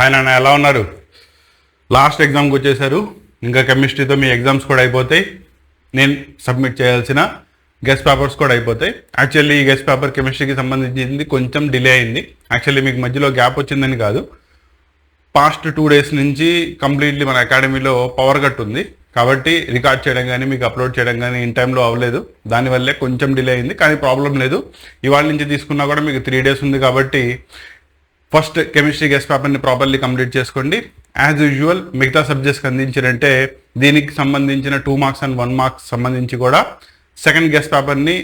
Hi నాన్న, ఎలా ఉన్నారు? లాస్ట్ ఎగ్జామ్కి వచ్చేసారు. ఇంకా కెమిస్ట్రీతో మీ ఎగ్జామ్స్ కూడా అయిపోతాయి. నేను సబ్మిట్ చేయాల్సిన గెస్ట్ పేపర్స్ కూడా అయిపోతాయి. యాక్చువల్లీ ఈ గెస్ట్ పేపర్ కెమిస్ట్రీకి సంబంధించింది కొంచెం డిలే అయింది. యాక్చువల్లీ మీకు మధ్యలో గ్యాప్ వచ్చిందని కాదు, పాస్ట్ 2 days నుంచి కంప్లీట్లీ మన అకాడమీలో పవర్ కట్ ఉంది. కాబట్టి రికార్డ్ చేయడం కానీ మీకు అప్లోడ్ చేయడం కానీ ఇన్ టైంలో అవ్వలేదు. దానివల్లే కొంచెం డిలే అయింది, కానీ ప్రాబ్లం లేదు. ఇవాళ నుంచి తీసుకున్నా కూడా మీకు 3 days ఉంది. కాబట్టి ఫస్ట్ కెమిస్ట్రీ గెస్ట్ పేపర్ని ప్రాపర్లీ కంప్లీట్ చేసుకోండి. యాజ్ యూజువల్ మిగతా సబ్జెక్ట్స్కి అందించినట్టే దీనికి సంబంధించిన 2 marks అండ్ 1 mark సంబంధించి కూడా సెకండ్ గెస్ట్ పేపర్ని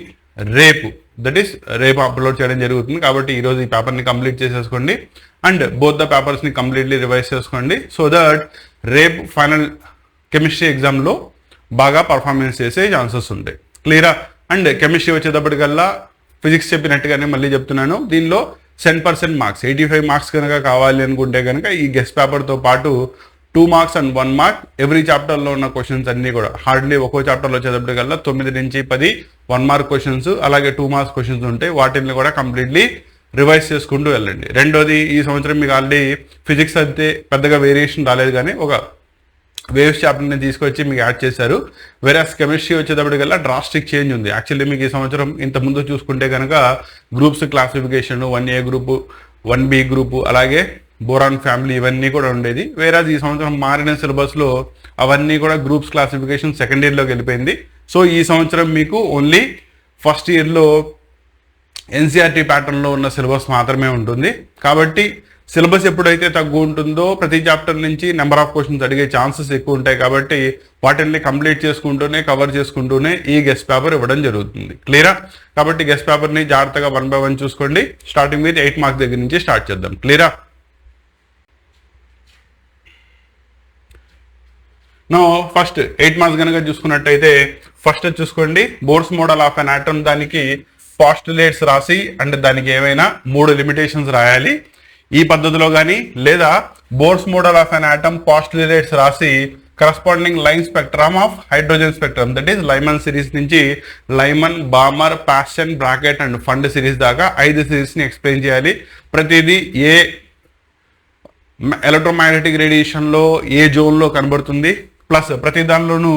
రేపు అప్లోడ్ చేయడం జరుగుతుంది. కాబట్టి ఈరోజు ఈ పేపర్ని కంప్లీట్ చేసేసుకోండి అండ్ బోత్ ద పేపర్స్ని కంప్లీట్లీ రివైజ్ చేసుకోండి. సో దట్ రేపు ఫైనల్ కెమిస్ట్రీ ఎగ్జామ్లో బాగా పర్ఫార్మెన్స్ చేసే ఛాన్సెస్ ఉంటాయి. క్లియరా? అండ్ కెమిస్ట్రీ వచ్చేటప్పటికల్లా ఫిజిక్స్ చెప్పినట్టుగానే మళ్ళీ చెప్తున్నాను, దీనిలో 10% మార్క్స్ 85 marks కనుక కావాలి అనుకుంటే కనుక ఈ గెస్ట్ పేపర్తో పాటు 2 marks అండ్ 1 mark ఎవ్రీ చాప్టర్లో ఉన్న క్వశ్చన్స్ అన్నీ కూడా హార్డ్లీ ఒక్కో చాప్టర్లో వచ్చేటప్పటికల్లా 9 నుంచి 10 1 mark క్వశ్చన్స్, అలాగే 2 marks క్వశ్చన్స్ ఉంటాయి. వాటిని కూడా కంప్లీట్లీ రివైజ్ చేసుకుంటూ వెళ్ళండి. రెండోది, ఈ సంవత్సరం మీకు ఆల్రెడీ ఫిజిక్స్ అయితే పెద్దగా వేరియేషన్ రాలేదు, కానీ ఒక వేవ్స్ చాప్టర్ని తీసుకొచ్చి మీకు యాడ్ చేశారు. వేరేస్ కెమిస్ట్రీ వచ్చేటప్పటికల్లా డ్రాస్టిక్ చేంజ్ ఉంది. యాక్చువల్లీ మీకు ఈ సంవత్సరం ఇంతకుముందు చూసుకుంటే కనుక groups classification 1A group, 1B group, అలాగే బోరాన్ ఫ్యామిలీ ఇవన్నీ కూడా ఉండేది. వేరేస్ ఈ సంవత్సరం మారిన సిలబస్లో అవన్నీ కూడా గ్రూప్స్ క్లాసిఫికేషన్ సెకండ్ ఇయర్లోకి వెళ్ళిపోయింది. సో ఈ సంవత్సరం మీకు ఓన్లీ ఫస్ట్ ఇయర్లో ఎన్సీఆర్టీ ప్యాటర్న్లో ఉన్న సిలబస్ మాత్రమే ఉంటుంది. కాబట్టి సిలబస్ ఎప్పుడైతే తగ్గు ఉంటుందో ప్రతి చాప్టర్ నుంచి నెంబర్ ఆఫ్ క్వశ్చన్స్ అడిగే ఛాన్సెస్ ఎక్కువ ఉంటాయి. కాబట్టి వాటిని కంప్లీట్ చేసుకుంటూనే కవర్ చేసుకుంటూనే ఈ గెస్ట్ పేపర్ ఇవ్వడం జరుగుతుంది. క్లియరా? కాబట్టి గెస్ట్ పేపర్ని జాగ్రత్తగా 1 by 1 చూసుకోండి. స్టార్టింగ్ విత్ 8 marks దగ్గర నుంచి స్టార్ట్ చేద్దాం. క్లియరా? నో ఫస్ట్ 8 marks కనుక చూసుకున్నట్టయితే ఫస్ట్ చూసుకోండి, Bohr's model of an atom, దానికి పాస్టులేట్స్ రాసి అండ్ దానికి ఏమైనా 3 లిమిటేషన్స్ రాయాలి. ఈ పద్ధతిలో కానీ లేదా Bohr's model of an atom postulates రాసి corresponding line spectrum of hydrogen spectrum, that is Lyman series నుంచి Lyman, Balmer, Paschen, Brackett and Pfund series దాకా 5 సిరీస్ని ఎక్స్ప్లెయిన్ చేయాలి. ప్రతిదీ ఏ ఎలక్ట్రోమాగ్నెటిక్ రేడియేషన్లో ఏ జోన్లో కనబడుతుంది, ప్లస్ ప్రతి దానిలోనూ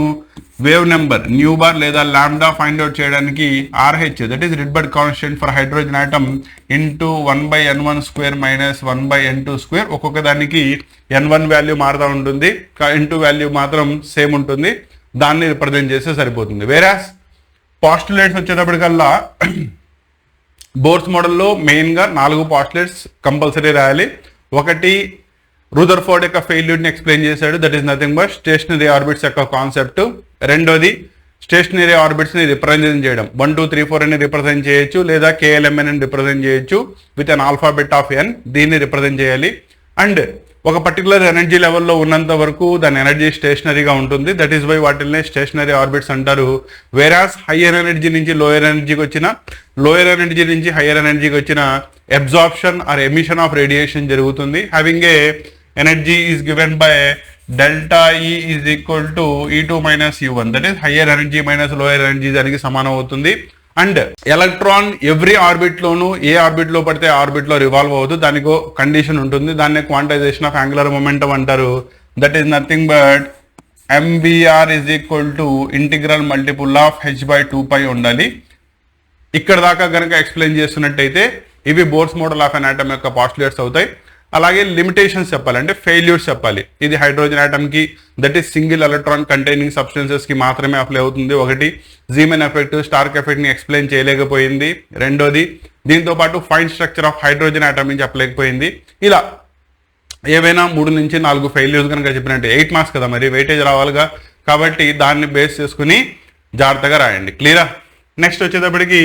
వేవ్ నెంబర్ న్యూ బార్ లేదా లాంబ్డా ఫైండ్ అవుట్ చేయడానికి RH, that is Rydberg constant for hydrogen atom into 1/n1² minus 1/n2². ఒక్కొక్క దానికి n1 వాల్యూ మారుతూ ఉంటుంది, n2 వాల్యూ మాత్రం సేమ్ ఉంటుంది. దాన్ని రిప్రజెంట్ చేస్తే సరిపోతుంది. వేరాస్ పాస్టులేట్స్ వచ్చేటప్పటికల్లా బోర్స్ మోడల్లో మెయిన్గా 4 పాస్టులేట్స్ కంపల్సరీ రాయాలి. ఒకటి, రూదర్ఫోర్డ్ యొక్క ఫెయిల్యూర్ని ఎక్స్ప్లెయిన్ చేశాడు, that is nothing but stationary orbits యొక్క కాన్సెప్ట్. రెండోది, స్టేషనరీ ఆర్బిట్స్ని రిప్రజెంట్ చేయడం 1 2 3 4 అని రిప్రజెంట్ చేయొచ్చు, లేదా KLMN అని రిప్రజెంట్ చేయొచ్చు with an alphabet of n. దీన్ని రిప్రజెంట్ చేయాలి. అండ్ ఒక పర్టికులర్ ఎనర్జీ లెవెల్లో ఉన్నంత వరకు దాని ఎనర్జీ స్టేషనరీగా ఉంటుంది. దట్ ఈస్ వై వాటిని స్టేషనరీ ఆర్బిట్స్ అంటారు. వేరాస్ హయ్యర్ ఎనర్జీ నుంచి లోయర్ ఎనర్జీకి వచ్చిన, లోయర్ ఎనర్జీ నుంచి హయ్యర్ ఎనర్జీకి వచ్చిన absorption or emission of radiation జరుగుతుంది. Having a energy is given by delta E is equal to E2 minus U1, that is higher energy minus lower energy దానికి సమానం అవుతుంది. అండ్ ఎలక్ట్రాన్ ఎవ్రీ ఆర్బిట్లోనూ ఏ ఆర్బిట్లో పడితే ఆర్బిట్లో రివాల్వ్ అవుతుంది, దానికి కండిషన్ ఉంటుంది. దాన్ని క్వాంటైజేషన్ ఆఫ్ యాంగులర్ మొమెంటం అంటారు. That is nothing but MVR is equal to integral multiple of h/2π ఉండాలి. ఇక్కడ దాకా కనుక ఎక్స్ప్లెయిన్ చేస్తున్నట్టయితే ఇవి Bohr's model of an atom యొక్క పాస్టులేట్స్ అవుతాయి. అలాగే లిమిటేషన్స్ చెప్పాలి, అంటే ఫెయిల్యూర్స్ చెప్పాలి. ఇది హైడ్రోజన్ ఆటమ్కి, that is single electron containing సబ్స్టెన్సెస్కి మాత్రమే అప్లై అవుతుంది. ఒకటి, జీమెన్ ఎఫెక్ట్, స్టార్క్ ఎఫెక్ట్ని ఎక్స్ప్లెయిన్ చేయలేకపోయింది. రెండోది, దీంతో పాటు fine structure of hydrogen atom నుంచి చెప్పలేకపోయింది. ఇలా ఏవైనా 3 నుంచి 4 ఫెయిల్యూర్స్ కనుక చెప్పినట్టు 8 marks కదా, మరి వెయిటేజ్ రావాలిగా. కాబట్టి దాన్ని బేస్ చేసుకుని జాగ్రత్తగా రాయండి. క్లియరా? నెక్స్ట్ వచ్చేటప్పటికి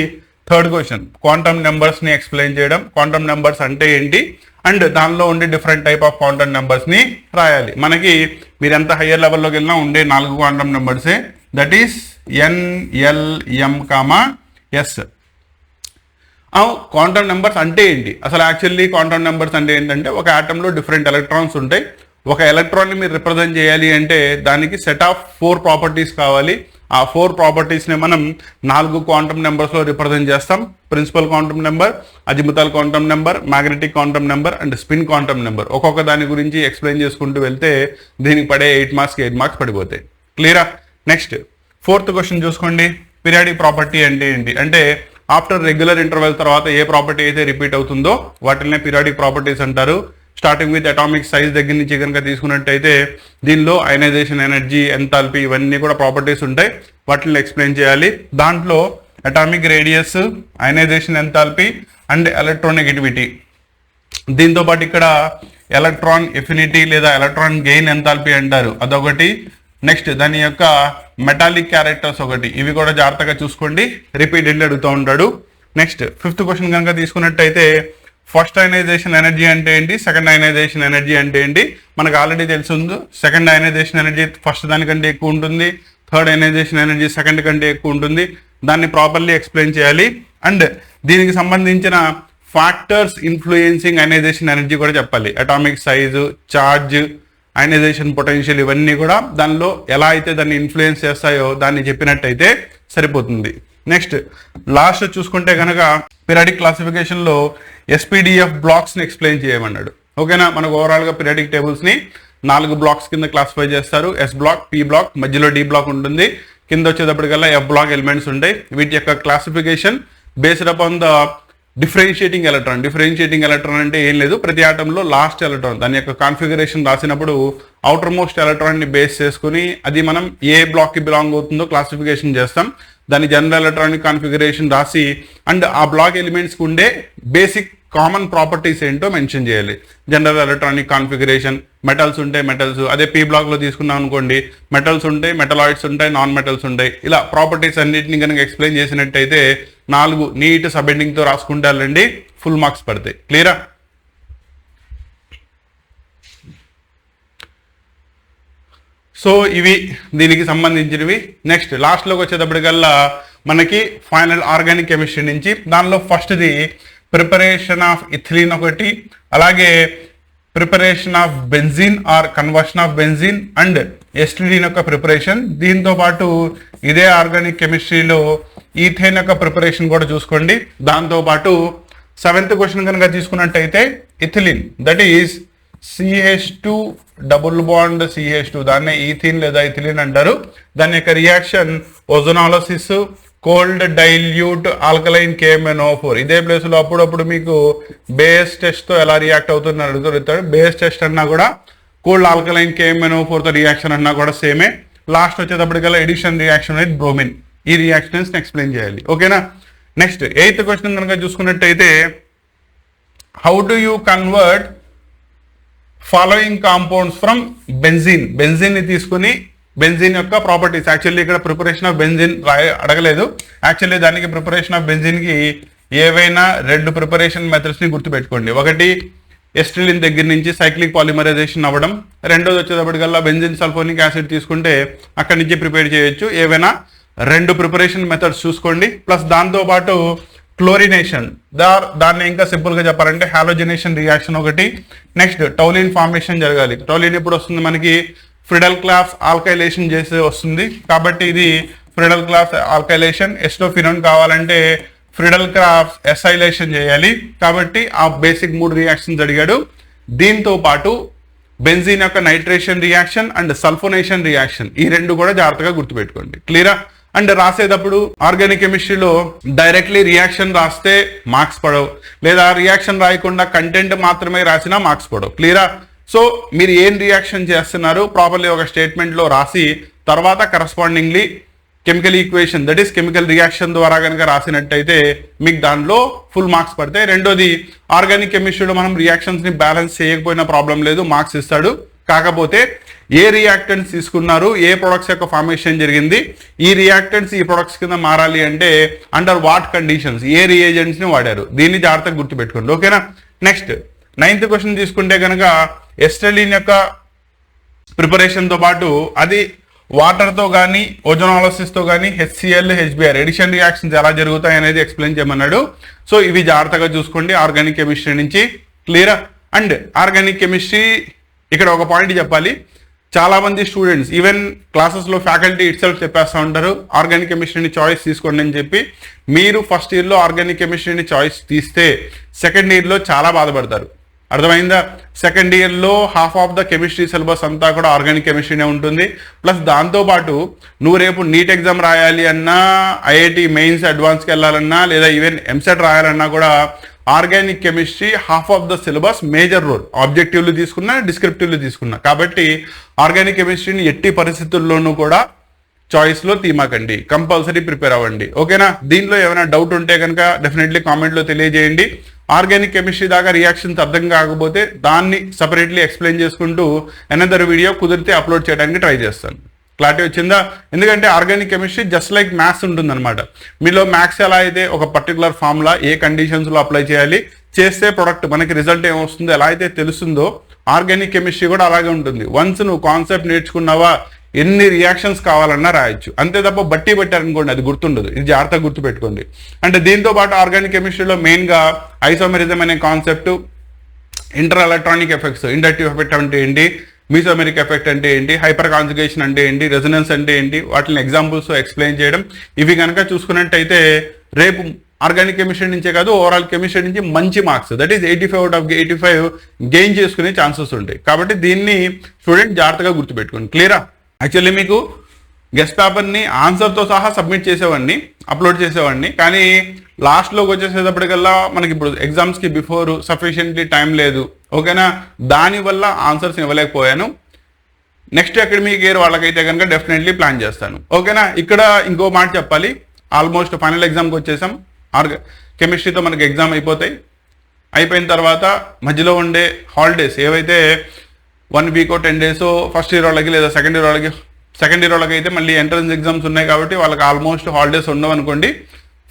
థర్డ్ క్వశ్చన్, క్వాంటమ్ నెంబర్స్ని ఎక్స్ప్లెయిన్ చేయడం. క్వాంటమ్ నెంబర్స్ అంటే ఏంటి అండ్ దానిలో ఉండే డిఫరెంట్ టైప్ ఆఫ్ క్వాంటమ్ నెంబర్స్ని రాయాలి. మనకి మీరు ఎంత హయ్యర్ లెవెల్లోకి వెళ్ళినా ఉండే 4 క్వాంటమ్ నెంబర్సే, that is N, L, M, S. Quantum numbers అంటే ఏంటి అసలు? యాక్చువల్లీ క్వాంటమ్ నెంబర్స్ అంటే ఏంటంటే ఒక ఆటంలో డిఫరెంట్ ఎలక్ట్రాన్స్ ఉంటాయి. ఒక ఎలక్ట్రాన్ని మీరు రిప్రజెంట్ చేయాలి అంటే దానికి సెట్ ఆఫ్ 4 ప్రాపర్టీస్ కావాలి. ఆ 4 ప్రాపర్టీస్ని మనం 4 క్వాంటమ్ నెంబర్స్లో రిప్రజెంట్ చేస్తాం. Principal quantum number, azimuthal quantum number, magnetic quantum number and spin quantum number. ఒక్కొక్క దాని గురించి ఎక్స్ప్లెయిన్ చేసుకుంటూ వెళ్తే దీనికి పడే 8 మార్క్స్కి 8 మార్క్స్ పడిపోతాయి. క్లియరా? నెక్స్ట్ 4th క్వశ్చన్ చూసుకోండి. పీరియాడిక్ ప్రాపర్టీ అంటే ఏంటి అంటే ఆఫ్టర్ రెగ్యులర్ ఇంటర్వెల్ తర్వాత ఏ ప్రాపర్టీ అయితే రిపీట్ అవుతుందో వాటినే పీరియాడిక్ ప్రాపర్టీస్ అంటారు. స్టార్టింగ్ విత్ అటామిక్ సైజ్ దగ్గర నుంచి కనుక తీసుకున్నట్టయితే దీనిలో అయనైజేషన్ ఎనర్జీ, ఎంథాల్పీ ఇవన్నీ కూడా ప్రాపర్టీస్ ఉంటాయి. వాటిని ఎక్స్ప్లెయిన్ చేయాలి. దాంట్లో atomic radius, ionisation enthalpy and electronegativity, దీంతో పాటు ఇక్కడ ఎలక్ట్రాన్ ఎఫినిటీ లేదా ఎలక్ట్రాన్ గెయిన్ ఎంథాల్పీ అంటారు, అదొకటి. నెక్స్ట్ దాని యొక్క మెటాలిక్ క్యారెక్టర్స్ ఒకటి, ఇవి కూడా జాగ్రత్తగా చూసుకోండి, రిపీటెడ్లీ అడుగుతూ ఉంటాడు. నెక్స్ట్ 5th క్వశ్చన్ కనుక తీసుకున్నట్టయితే ఫస్ట్ అయనైజేషన్ ఎనర్జీ అంటే ఏంటి, సెకండ్ అయనైజేషన్ ఎనర్జీ అంటే ఏంటి. మనకు ఆల్రెడీ తెలిసింది సెకండ్ అయనైజేషన్ ఎనర్జీ ఫస్ట్ దానికంటే ఎక్కువ ఉంటుంది, థర్డ్ అయనైజేషన్ ఎనర్జీ సెకండ్ కంటే ఎక్కువ ఉంటుంది. దాన్ని ప్రాపర్లీ ఎక్స్ప్లెయిన్ చేయాలి. అండ్ దీనికి సంబంధించిన ఫ్యాక్టర్స్ ఇన్ఫ్లుయెన్సింగ్ అయనైజేషన్ ఎనర్జీ కూడా చెప్పాలి. Atomic size, charge, ionisation potential ఇవన్నీ కూడా దానిలో ఎలా అయితే దాన్ని ఇన్ఫ్లుయెన్స్ చేస్తాయో దాన్ని చెప్పినట్టయితే సరిపోతుంది. నెక్స్ట్ లాస్ట్ చూసుకుంటే కనుక పీరియాడిక్ క్లాసిఫికేషన్లో ఎస్పీడిఎఫ్ బ్లాక్స్ని ఎక్స్ప్లెయిన్ చేయమన్నాడు. ఓకేనా? మనకు ఓవరాల్గా పీరియాడిక్ టేబుల్స్ని 4 బ్లాక్స్ కింద క్లాసిఫై చేస్తారు. ఎస్ బ్లాక్, పి బ్లాక్, మధ్యలో డి బ్లాక్ ఉంటుంది, కింద వచ్చేటప్పటికల్లా ఎఫ్ బ్లాక్ ఎలిమెంట్స్ ఉంటాయి. వీటి యొక్క classification based upon the differentiating electron. Differentiating electron అంటే ఏం లేదు, ప్రతి ఆటంలో లాస్ట్ ఎలక్ట్రాన్ దాని యొక్క కాన్ఫిగరేషన్ రాసినప్పుడు అవుటర్ మోస్ట్ ఎలక్ట్రాన్ని బేస్ చేసుకుని అది మనం ఏ బ్లాక్కి బిలాంగ్ అవుతుందో క్లాసిఫికేషన్ చేస్తాం. దాని జనరల్ ఎలక్ట్రానిక్ కాన్ఫిగరేషన్ రాసి అండ్ ఆ బ్లాక్ ఎలిమెంట్స్కి ఉండే బేసిక్ కామన్ ప్రాపర్టీస్ ఏంటో మెన్షన్ చేయాలి. జనరల్ ఎలక్ట్రానిక్ కాన్ఫిగరేషన్, మెటల్స్ ఉంటాయి, మెటల్స్ అదే పీ బ్లాక్లో తీసుకున్నాం అనుకోండి, మెటల్స్ ఉంటాయి, మెటలాయిడ్స్ ఉంటాయి, నాన్ మెటల్స్ ఉంటాయి. ఇలా ప్రాపర్టీస్ అన్నింటినీ కనుక ఎక్స్ప్లెయిన్ చేసినట్టయితే 4 నీట్ సబెండింగ్తో రాసుకుంటారండి, ఫుల్ మార్క్స్ పడతాయి. క్లియరా? సో ఇవి దీనికి సంబంధించినవి. నెక్స్ట్ లాస్ట్లోకి వచ్చేటప్పటికల్లా మనకి ఫైనల్ ఆర్గానిక్ కెమిస్ట్రీ నుంచి దానిలో ఫస్ట్ది ప్రిపరేషన్ ఆఫ్ ఇథిలీన్ ఒకటి, అలాగే preparation of benzene or conversion of benzene and ఎస్టిడిన్ యొక్క ప్రిపరేషన్. దీంతో పాటు ఇదే ఆర్గానిక్ కెమిస్ట్రీలో ఈథేన్ యొక్క ప్రిపరేషన్ కూడా చూసుకోండి. దాంతోపాటు 7th క్వశ్చన్ కనుక తీసుకున్నట్టయితే ethylene, that is CH2 double bond CH2, దాన్నే ఈథిన్ లేదా ఇథిలిన్ అంటారు. దాని యొక్క reaction ozonolysis, cold dilute alkaline KMnO4. ఇదే ప్లేస్లో అప్పుడప్పుడు మీకు బేస్ టెస్ట్తో ఎలా రియాక్ట్ అవుతుందని అడుగుతాడు. బేస్ టెస్ట్ అన్నా కూడా కోల్డ్ ఆల్కలైన్ KMnO4తో రియాక్షన్ అన్నా కూడా సేమే. లాస్ట్ వచ్చేటప్పటికల్లా ఎడిషన్ రియాక్షన్ విత్ బ్రోమిన్. ఈ రియాక్షన్స్ ఎక్స్ప్లెయిన్ చేయాలి. ఓకేనా? నెక్స్ట్ 8th క్వశ్చన్ కనుక చూసుకున్నట్టయితే how do you convert following compounds from benzene. Benzene ని తీసుకుని బెంజిన్ యొక్క ప్రాపర్టీస్, యాక్చువల్లీ ఇక్కడ ప్రిపరేషన్ ఆఫ్ బెంజిన్ అడగలేదు. యాక్చువల్లీ దానికి ప్రిపరేషన్ ఆఫ్ బెంజిన్ కి ఏవైనా 2 ప్రిపరేషన్ మెథడ్స్ ని గుర్తుపెట్టుకోండి. ఒకటి ఎస్టిలిన్ దగ్గర నుంచి సైక్లిక్ పాలిమరైజేషన్ అవ్వడం, రెండోది వచ్చేటప్పటికల్లా బెంజిన్ సల్ఫోనిక్ యాసిడ్ తీసుకుంటే అక్కడి నుంచి ప్రిపేర్ చేయొచ్చు. ఏవైనా 2 ప్రిపరేషన్ మెథడ్స్ చూసుకోండి. ప్లస్ దాంతోపాటు క్లోరినేషన్, దాన్ని ఇంకా సింపుల్గా చెప్పాలంటే హాలోజనేషన్ రియాక్షన్ ఒకటి. నెక్స్ట్ టౌలిన్ ఫార్మేషన్ జరగాలి. టౌలిన్ ఎప్పుడు వస్తుంది మనకి, ఫ్రిడల్ క్లాస్ ఆల్కైలేషన్ చేసి వస్తుంది. కాబట్టి ఇది ఫ్రిడల్ క్లాస్ ఆల్కైలేషన్. ఎస్టోఫినోన్ కావాలంటే ఫ్రిడల్ క్రాఫ్స్ ఎసైలేషన్ చేయాలి. కాబట్టి ఆ బేసిక్ 3 రియాక్షన్స్ అడిగాడు. దీంతో పాటు బెంజిన్ యొక్క nitration reaction and sulphonation reaction, ఈ 2 కూడా జాగ్రత్తగా గుర్తుపెట్టుకోండి. క్లియరా? అండ్ రాసేటప్పుడు ఆర్గానిక్ కెమిస్ట్రీలో డైరెక్ట్లీ రియాక్షన్ రాస్తే మార్క్స్ పడవు, లేదా రియాక్షన్ రాయకుండా కంటెంట్ మాత్రమే రాసినా మార్క్స్ పడవు. క్లియరా? సో మీరు ఏం రియాక్షన్ చేస్తున్నారు ప్రాపర్లీ ఒక స్టేట్మెంట్లో రాసి తర్వాత correspondingly chemical equation, that is chemical reaction ద్వారా కనుక రాసినట్టయితే మీకు దానిలో ఫుల్ మార్క్స్ పడతాయి. రెండోది ఆర్గానిక్ కెమిస్ట్రీలో మనం రియాక్షన్స్ని బ్యాలెన్స్ చేయకపోయినా ప్రాబ్లం లేదు, మార్క్స్ ఇస్తాడు. కాకపోతే ఏ రియాక్టెంట్స్ తీసుకున్నారు, ఏ ప్రొడక్ట్స్ యొక్క ఫార్మేషన్ జరిగింది, ఈ రియాక్టెంట్స్ ఈ ప్రొడక్ట్స్ కింద మారాలి అంటే అండర్ వాట్ కండిషన్స్, ఏ రియేజెంట్స్ని వాడారు, దీన్ని జాగ్రత్తగా గుర్తుపెట్టుకోండి. ఓకేనా? నెక్స్ట్ 9th క్వశ్చన్ తీసుకుంటే కనుక ఎస్టెలిన్ యొక్క ప్రిపరేషన్తో పాటు అది వాటర్తో కానీ ఓజోనాలసిస్తో కానీ HCl HBr ఎడిషన్ రియాక్షన్స్ ఎలా జరుగుతాయి అనేది ఎక్స్ప్లెయిన్ చేయమన్నాడు. సో ఇవి జాగ్రత్తగా చూసుకోండి ఆర్గానిక్ కెమిస్ట్రీ నుంచి. క్లియరా? అండ్ ఆర్గానిక్ కెమిస్ట్రీ ఇక్కడ ఒక పాయింట్ చెప్పాలి, చాలా మంది స్టూడెంట్స్ ఈవెన్ క్లాసెస్లో ఫ్యాకల్టీ ఇట్ సెల్ఫ్ చెప్పేస్తూ ఉంటారు ఆర్గానిక్ కెమిస్ట్రీని చాయిస్ తీసుకోండి అని చెప్పి. మీరు ఫస్ట్ ఇయర్లో ఆర్గానిక్ కెమిస్ట్రీని చాయిస్ తీస్తే సెకండ్ ఇయర్లో చాలా బాధపడతారు. అర్థమైందా? సెకండ్ ఇయర్లో half of the chemistry syllabus అంతా కూడా ఆర్గానిక్ కెమిస్ట్రీనే ఉంటుంది. ప్లస్ దాంతోపాటు నువ్వు రేపు నీట్ ఎగ్జామ్ రాయాలి అన్నా, ఐఐటి మెయిన్స్ అడ్వాన్స్కి వెళ్ళాలన్నా, లేదా ఈవెన్ ఎంసెట్ రాయాలన్నా కూడా organic chemistry half of the syllabus major role. ఆబ్జెక్టివ్లు తీసుకున్నా, డిస్క్రిప్టివ్లు తీసుకున్నా. కాబట్టి ఆర్గానిక్ కెమిస్ట్రీని ఎట్టి పరిస్థితుల్లోనూ కూడా చాయిస్లో తీమాకండి, కంపల్సరీ ప్రిపేర్ అవ్వండి. ఓకేనా? దీనిలో ఏమైనా డౌట్ ఉంటే కనుక డెఫినెట్లీ కామెంట్లో తెలియజేయండి. ఆర్గానిక్ కెమిస్ట్రీ దాకా రియాక్షన్స్ అర్థం కాకపోతే దాన్ని సపరేట్లీ ఎక్స్ప్లెయిన్ చేసుకుంటూ అనదర్ వీడియో కుదిరితే అప్లోడ్ చేయడానికి ట్రై చేస్తాను. క్లారిటీ వచ్చిందా? ఎందుకంటే organic chemistry just like maths ఉంటుందన్నమాట. మీలో మ్యాథ్స్ ఎలా అయితే ఒక పర్టికులర్ ఫార్ములా ఏ కండిషన్స్లో అప్లై చేయాలి, చేస్తే ప్రొడక్ట్ మనకి రిజల్ట్ ఏమొస్తుందో ఎలా అయితే తెలుస్తుందో, ఆర్గానిక్ కెమిస్ట్రీ కూడా అలాగే ఉంటుంది. వన్స్ నువ్వు కాన్సెప్ట్ నేర్చుకున్నావా, ఎన్ని రియాక్షన్స్ కావాలన్నా రాయొచ్చు. అంతే తప్ప బట్టి పెట్టారనుకోండి అది గుర్తుండదు. ఇది జాగ్రత్తగా గుర్తుపెట్టుకోండి. అంటే దీంతో పాటు ఆర్గానిక్ కెమిస్ట్రీలో మెయిన్గా ఐసోమెరిజం అనే concept, inter electronic effects, inductive effect అంటే ఏంటి, మీసోమెరిక్ ఎఫెక్ట్ అంటే ఏంటి, హైపర్ కాన్జుగేషన్ అంటే ఏంటి, రెజొనెన్స్ అంటే ఏంటి, వాటిని ఎగ్జాంపుల్స్ ఎక్స్ప్లెయిన్ చేయడం, ఇవి కనుక చూసుకున్నట్టయితే రేపు ఆర్గానిక్ కెమిస్ట్రీ నుంచే కాదు ఓవరాల్ కెమిస్ట్రీ నుంచి మంచి marks, that is 85 out of 85 gain చేసుకునే ఛాన్సెస్ ఉంటాయి. కాబట్టి దీన్ని స్టూడెంట్ జాగ్రత్తగా గుర్తుపెట్టుకోండి. క్లియరా? యాక్చువల్లీ మీకు గెస్ట్ పేపర్ని ఆన్సర్తో సహా సబ్మిట్ చేసేవాడిని, అప్లోడ్ చేసేవాడిని. కానీ లాస్ట్లోకి వచ్చేసేటప్పటికల్లా మనకి ఇప్పుడు ఎగ్జామ్స్కి బిఫోర్ సఫిషియెంట్లీ టైం లేదు. ఓకేనా? దానివల్ల ఆన్సర్స్ ఇవ్వలేకపోయాను. నెక్స్ట్ అకాడమిక్ ఇయర్ వాళ్ళకైతే కనుక డెఫినెట్లీ ప్లాన్ చేస్తాను. ఓకేనా? ఇక్కడ ఇంకో మాట చెప్పాలి. ఆల్మోస్ట్ ఫైనల్ ఎగ్జామ్కి వచ్చేసాం. కెమిస్ట్రీతో మనకి ఎగ్జామ్ అయిపోయిన తర్వాత మధ్యలో ఉండే హాలిడేస్ ఏవైతే 1 వీక్ 10 days ఫస్ట్ ఇయర్ వాళ్ళకి లేదా సెకండ్ ఇయర్ వాళ్ళకి అయితే మళ్ళీ ఎంట్రన్స్ ఎగ్జామ్స్ ఉన్నాయి కాబట్టి వాళ్ళకి ఆల్మోస్ట్ హాలిడేస్ ఉండవు అనుకోండి.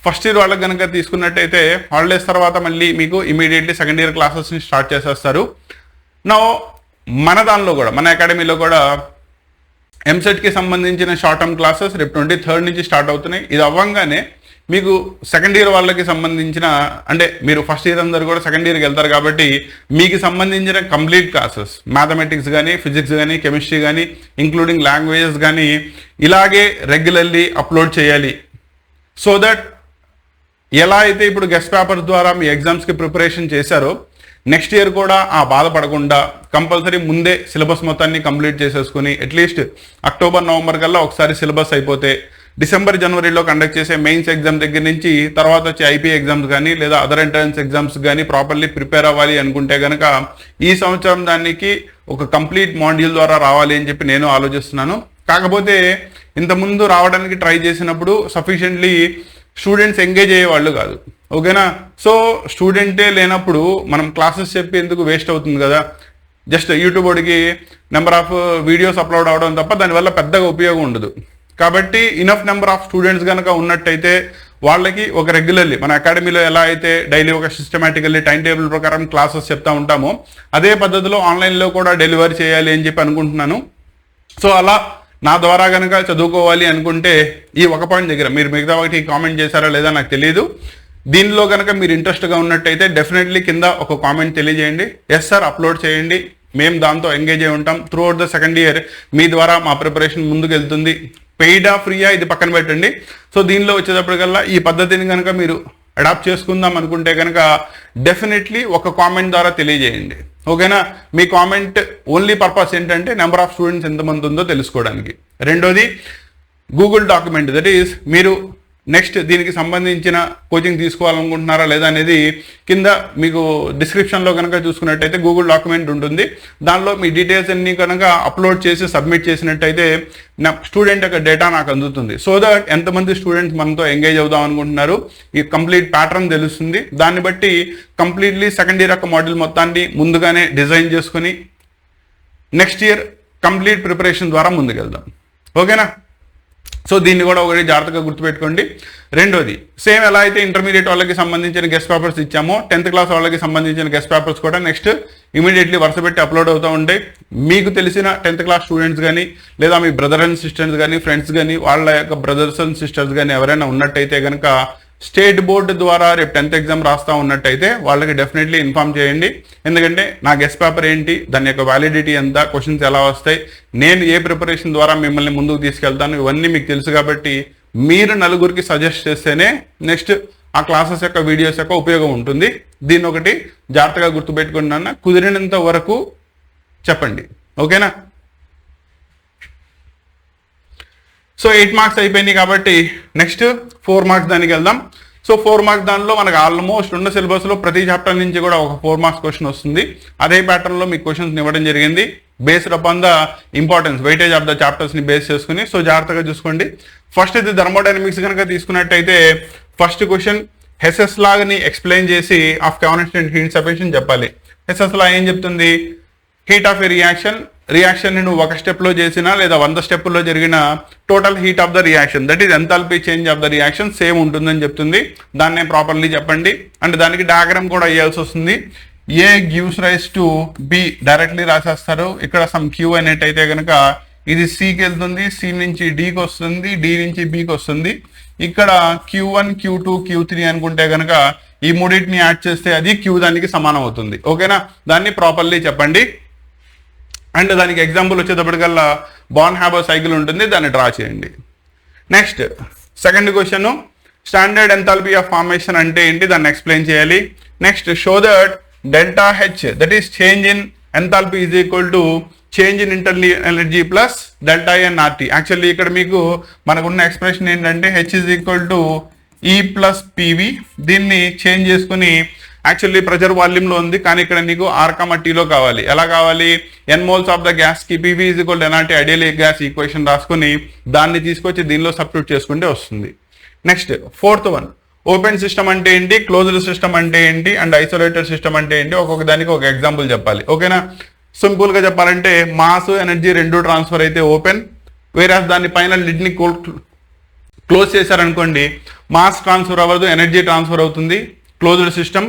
ఫస్ట్ ఇయర్ వాళ్ళకి కనుక తీసుకున్నట్టయితే హాలిడేస్ తర్వాత మళ్ళీ మీకు ఇమీడియట్లీ సెకండ్ ఇయర్ క్లాసెస్ని స్టార్ట్ చేసేస్తారు. నా మన దానిలో కూడా మన అకాడమీలో కూడా ఎంసెట్కి సంబంధించిన షార్ట్ టర్మ్ క్లాసెస్ రేపు 23rd నుంచి స్టార్ట్ అవుతున్నాయి. ఇది అవ్వంగానే మీకు సెకండ్ ఇయర్ వాళ్ళకి సంబంధించిన, అంటే మీరు ఫస్ట్ ఇయర్ అందరూ కూడా సెకండ్ ఇయర్కి వెళ్తారు కాబట్టి మీకు సంబంధించిన కంప్లీట్ క్లాసెస్ మ్యాథమెటిక్స్ కానీ, ఫిజిక్స్ కానీ, కెమిస్ట్రీ కానీ, ఇంక్లూడింగ్ లాంగ్వేజెస్ కానీ ఇలాగే రెగ్యులర్లీ అప్లోడ్ చేయాలి. సో దట్ ఎలా అయితే ఇప్పుడు గెస్ట్ పేపర్స్ ద్వారా మీ ఎగ్జామ్స్కి ప్రిపరేషన్ చేశారో నెక్స్ట్ ఇయర్ కూడా ఆ బాధపడకుండా కంపల్సరీ ముందే సిలబస్ మొత్తాన్ని కంప్లీట్ చేసేసుకుని అట్లీస్ట్ అక్టోబర్ నవంబర్ కల్లా ఒకసారి సిలబస్ అయిపోతే డిసెంబర్ జనవరిలో కండక్ట్ చేసే మెయిన్స్ ఎగ్జామ్ దగ్గర నుంచి తర్వాత వచ్చే ఐపీ ఎగ్జామ్స్ కానీ లేదా అదర్ ఎంట్రన్స్ ఎగ్జామ్స్ కానీ ప్రాపర్లీ ప్రిపేర్ అవ్వాలి అనుకుంటే కనుక ఈ సంవత్సరం దానికి ఒక కంప్లీట్ మాడ్యూల్ ద్వారా రావాలి అని చెప్పి నేను ఆలోచిస్తున్నాను. కాకపోతే ఇంతకుముందు రావడానికి ట్రై చేసినప్పుడు సఫిషియెంట్లీ స్టూడెంట్స్ ఎంగేజ్ అయ్యేవాళ్ళు కాదు. ఓకేనా? సో స్టూడెంటే లేనప్పుడు మనం క్లాసెస్ చెప్పి ఎందుకు వేస్ట్ అవుతుంది కదా. జస్ట్ యూట్యూబ్ వాడికి నెంబర్ ఆఫ్ వీడియోస్ అప్లోడ్ అవడం తప్ప దానివల్ల పెద్దగా ఉపయోగం ఉండదు. కాబట్టి ఇనఫ్ నెంబర్ ఆఫ్ స్టూడెంట్స్ కనుక ఉన్నట్టయితే వాళ్ళకి ఒక రెగ్యులర్లీ మన అకాడమీలో ఎలా అయితే డైలీ ఒక సిస్టమేటికల్లీ టైం టేబుల్ ప్రకారం క్లాసెస్ చెప్తా ఉంటామో అదే పద్ధతిలో ఆన్లైన్లో కూడా డెలివరీ చేయాలి అని చెప్పి అనుకుంటున్నాను. సో అలా నా ద్వారా కనుక చదువుకోవాలి అనుకుంటే ఈ ఒక పాయింట్ దగ్గర మీరు మిగతా వాటికి కామెంట్ చేశారా లేదా నాకు తెలియదు. దీనిలో కనుక మీరు ఇంట్రెస్ట్గా ఉన్నట్టయితే డెఫినెట్లీ కింద ఒక కామెంట్ తెలియజేయండి. ఎస్ సార్ అప్లోడ్ చేయండి, మేము దాంతో ఎంగేజ్ అయి ఉంటాం. Throughout the second year మీ ద్వారా మా ప్రిపరేషన్ ముందుకు వెళ్తుంది. పెయిడా ఫ్రీయా ఇది పక్కన పెట్టండి. సో దీనిలో వచ్చేటప్పటికల్లా ఈ పద్ధతిని కనుక మీరు అడాప్ట్ చేసుకుందాం అనుకుంటే కనుక డెఫినెట్లీ ఒక కామెంట్ ద్వారా తెలియజేయండి. ఓకేనా? మీ కామెంట్ ఓన్లీ పర్పస్ ఏంటంటే నెంబర్ ఆఫ్ స్టూడెంట్స్ ఎంతమంది ఉందో తెలుసుకోవడానికి. రెండోది గూగుల్ డాక్యుమెంట్, దట్ ఈస్ మీరు నెక్స్ట్ దీనికి సంబంధించిన కోచింగ్ తీసుకోవాలనుకుంటున్నారా లేదా అనేది కింద మీకు డిస్క్రిప్షన్లో కనుక చూసుకున్నట్టయితే గూగుల్ డాక్యుమెంట్ ఉంటుంది. దానిలో మీ డీటెయిల్స్ అన్ని కనుక అప్లోడ్ చేసి సబ్మిట్ చేసినట్టయితే నా స్టూడెంట్ యొక్క డేటా నాకు అందుతుంది. సో దట్ ఎంతమంది స్టూడెంట్స్ మనతో ఎంగేజ్ అవుదాం అనుకుంటున్నారు ఈ కంప్లీట్ ప్యాటర్న్ తెలుస్తుంది. దాన్ని బట్టి కంప్లీట్లీ సెకండ్ ఇయర్ యొక్క మాడ్యూల్ మొత్తాన్ని ముందుగానే డిజైన్ చేసుకుని నెక్స్ట్ ఇయర్ కంప్లీట్ ప్రిపరేషన్ ద్వారా ముందుకెళ్దాం. ఓకేనా? సో దీన్ని కూడా ఒకటి జాగ్రత్తగా గుర్తుపెట్టుకోండి. రెండోది సేమ్ ఎలా అయితే ఇంటర్మీడియట్ వాళ్ళకి సంబంధించిన గెస్ట్ పేపర్స్ ఇచ్చామో 10th క్లాస్ వాళ్ళకి సంబంధించిన గెస్ట్ పేపర్స్ కూడా నెక్స్ట్ ఇమీడియట్లీ వరుస పెట్టి అప్లోడ్ అవుతూ ఉంటాయి. మీకు తెలిసిన 10th క్లాస్ స్టూడెంట్స్ కానీ లేదా మీ బ్రదర్ అండ్ సిస్టర్స్ కానీ ఫ్రెండ్స్ కానీ వాళ్ళ యొక్క బ్రదర్స్ అండ్ సిస్టర్స్ కానీ ఎవరైనా ఉన్నట్టయితే కనుక స్టేట్ బోర్డు ద్వారా రేపు 10th ఎగ్జామ్ రాస్తా ఉన్నట్టయితే వాళ్ళకి డెఫినెట్లీ ఇన్ఫామ్ చేయండి. ఎందుకంటే నా గెస్ట్ పేపర్ ఏంటి, దాని యొక్క వ్యాలిడిటీ ఎంత, క్వశ్చన్స్ ఎలా వస్తాయి, నేను ఏ ప్రిపరేషన్ ద్వారా మిమ్మల్ని ముందుకు తీసుకెళ్తాను, ఇవన్నీ మీకు తెలుసు. కాబట్టి మీరు నలుగురికి సజెస్ట్ చేస్తేనే నెక్స్ట్ ఆ క్లాసెస్ యొక్క వీడియోస్ యొక్క ఉపయోగం ఉంటుంది. దీన్ని ఒకటి జాగ్రత్తగా గుర్తుపెట్టుకున్నాను. కుదిరినంత వరకు చెప్పండి, ఓకేనా? సో 8 మార్క్స్ అయిపోయినాయి కాబట్టి నెక్స్ట్ 4 మార్క్స్ దానికి వెళ్దాం. సో 4 మార్క్స్ దానిలో మనకు ఆల్మోస్ట్ ఉన్న సిలబస్లో ప్రతి చాప్టర్ నుంచి కూడా ఒక 4 మార్క్స్ క్వశ్చన్ వస్తుంది. అదే ప్యాటర్న్లో మీకు క్వశ్చన్స్ ఇవ్వడం జరిగింది based upon the importance weightage of the చాప్టర్స్ని బేస్ చేసుకుని. సో జాగ్రత్తగా చూసుకోండి. ఫస్ట్ ఇది థర్మోడైనమిక్స్ కనుక తీసుకున్నట్టయితే ఫస్ట్ క్వశ్చన్ హెసెస్ లాని ఎక్స్ప్లెయిన్ చేసి ఆఫ్ కాన్స్టెంట్ హీట్ సెపరేషన్ చెప్పాలి. హెసెస్ లా ఏం చెప్తుంది? హీట్ ఆఫ్ ఎ రియాక్షన్ ని నువ్వు ఒక స్టెప్లో చేసినా లేదా 100 స్టెప్పుల్లో జరిగిన total heat of the reaction, that is enthalpy change of the reaction same ఉంటుందని చెప్తుంది. దాన్నే ప్రాపర్లీ చెప్పండి. అండ్ దానికి డయాగ్రామ్ కూడా వేయాల్సి వస్తుంది. A gives rise to B directly రాసేస్తారు. ఇక్కడ సమ్ క్యూ అనేటైతే కనుక ఇది సికి వెళ్తుంది, సి నుంచి డికి వస్తుంది, డి నుంచి బికి వస్తుంది. ఇక్కడ Q1 Q2 Q3 అనుకుంటే కనుక ఈ మూడింటిని యాడ్ చేస్తే అది క్యూ దానికి సమానం అవుతుంది. ఓకేనా? దాన్ని ప్రాపర్లీ చెప్పండి. అండ్ దానికి ఎగ్జాంపుల్ వచ్చేటప్పటికల్లా బాన్ హ్యాబర్ సైకిల్ ఉంటుంది, దాన్ని డ్రా చేయండి. Next second question standard enthalpy of formation అంటే ఏంటి, దాన్ని ఎక్స్ప్లెయిన్ చేయాలి. Next show that delta H that is change in enthalpy is equal to change in internal energy plus delta N RT. Actually ఇక్కడ మీకు మనకున్న expression ఏంటంటే H is equal to E plus PV. దీన్ని change చేసుకుని actually pressure వాల్యూమ్లో ఉంది, కానీ ఇక్కడ నీకు R, Tలో కావాలి. ఎలా కావాలి? ఎన్ మోల్స్ ఆఫ్ ద గ్యాస్కి PV is equal to nRT ideal gas equation రాసుకుని దాన్ని తీసుకొచ్చి దీనిలో సబ్స్టిట్యూట్ చేసుకుంటే వస్తుంది. Next fourth one open system అంటే ఏంటి, క్లోజ్డ్ సిస్టమ్ అంటే ఏంటి, అండ్ ఐసోలేటెడ్ సిస్టమ్ అంటే ఏంటి, ఒక్కొక్క దానికి ఒక ఎగ్జాంపుల్ చెప్పాలి. ఓకేనా? సింపుల్గా చెప్పాలంటే మాస్ ఎనర్జీ రెండు ట్రాన్స్ఫర్ అయితే ఓపెన్, వేరే దాని పైన లిడ్ని క్లోజ్ చేశారనుకోండి మాస్ ట్రాన్స్ఫర్ అవ్వదు, ఎనర్జీ ట్రాన్స్ఫర్ అవుతుంది, క్లోజ్డ్ సిస్టమ్.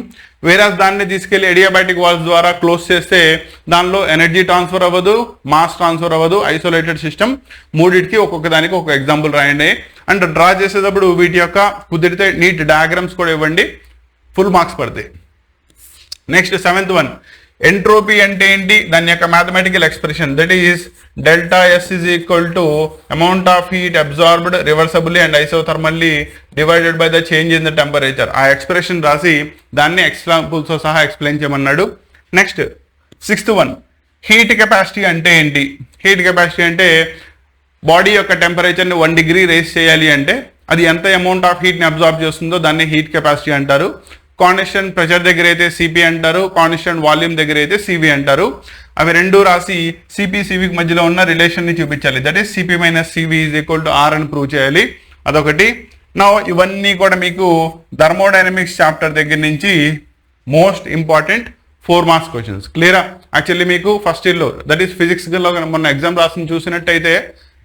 వేరే దాన్ని తీసుకెళ్లి ఎడియాబాటిక్ వాల్స్ ద్వారా క్లోజ్ చేస్తే దానిలో ఎనర్జీ ట్రాన్స్ఫర్ అవ్వదు, మాస్ ట్రాన్స్ఫర్ అవ్వదు, ఐసోలేటెడ్ సిస్టమ్. మూడింటికి ఒక్కొక్క దానికి ఒక ఎగ్జాంపుల్ రాయండి. అండ్ డ్రా చేసేటప్పుడు వీటి యొక్క కుదిరితే నీట్ డయాగ్రామ్స్ కూడా ఇవ్వండి, ఫుల్ మార్క్స్ పడతాయి. నెక్స్ట్ సెవెంత్ వన్ ఎంట్రోపీ అంటే ఏంటి, దాని యొక్క mathematical expression that is delta S is equal to amount of heat absorbed reversibly and isothermally divided by the change in the temperature. ఆ expression రాసి దాన్ని ఎగ్జాంపుల్స్ సహా explain చేయమన్నాడు. Next sixth one heat capacity అంటే ఏంటి. Heat capacity అంటే body యొక్క టెంపరేచర్ని 1 degree race చేయాలి అంటే అది ఎంత అమౌంట్ ఆఫ్ హీట్ని అబ్జార్బ్ చేస్తుందో దాన్ని హీట్ కెపాసిటీ అంటారు. కాన్స్టెంట్ ప్రెషర్ దగ్గర అయితే సిపి అంటారు, కాన్స్టెంట్ వాల్యూమ్ దగ్గర అయితే సివి అంటారు. అవి రెండు రాసి సిపి సివికి మధ్యలో ఉన్న రిలేషన్ని చూపించాలి. That is CP minus CV is equal to R అని ప్రూవ్ చేయాలి. అదొకటి. నా ఇవన్నీ కూడా మీకు థర్మోడైనమిక్స్ చాప్టర్ దగ్గర నుంచి మోస్ట్ ఇంపార్టెంట్ 4 మార్క్స్ క్వశ్చన్స్. క్లియరా? యాక్చువల్లీ మీకు ఫస్ట్ ఇయర్లో దట్ ఈస్ ఫిజిక్స్లో మొన్న ఎగ్జామ్ రాసి చూసినట్టయితే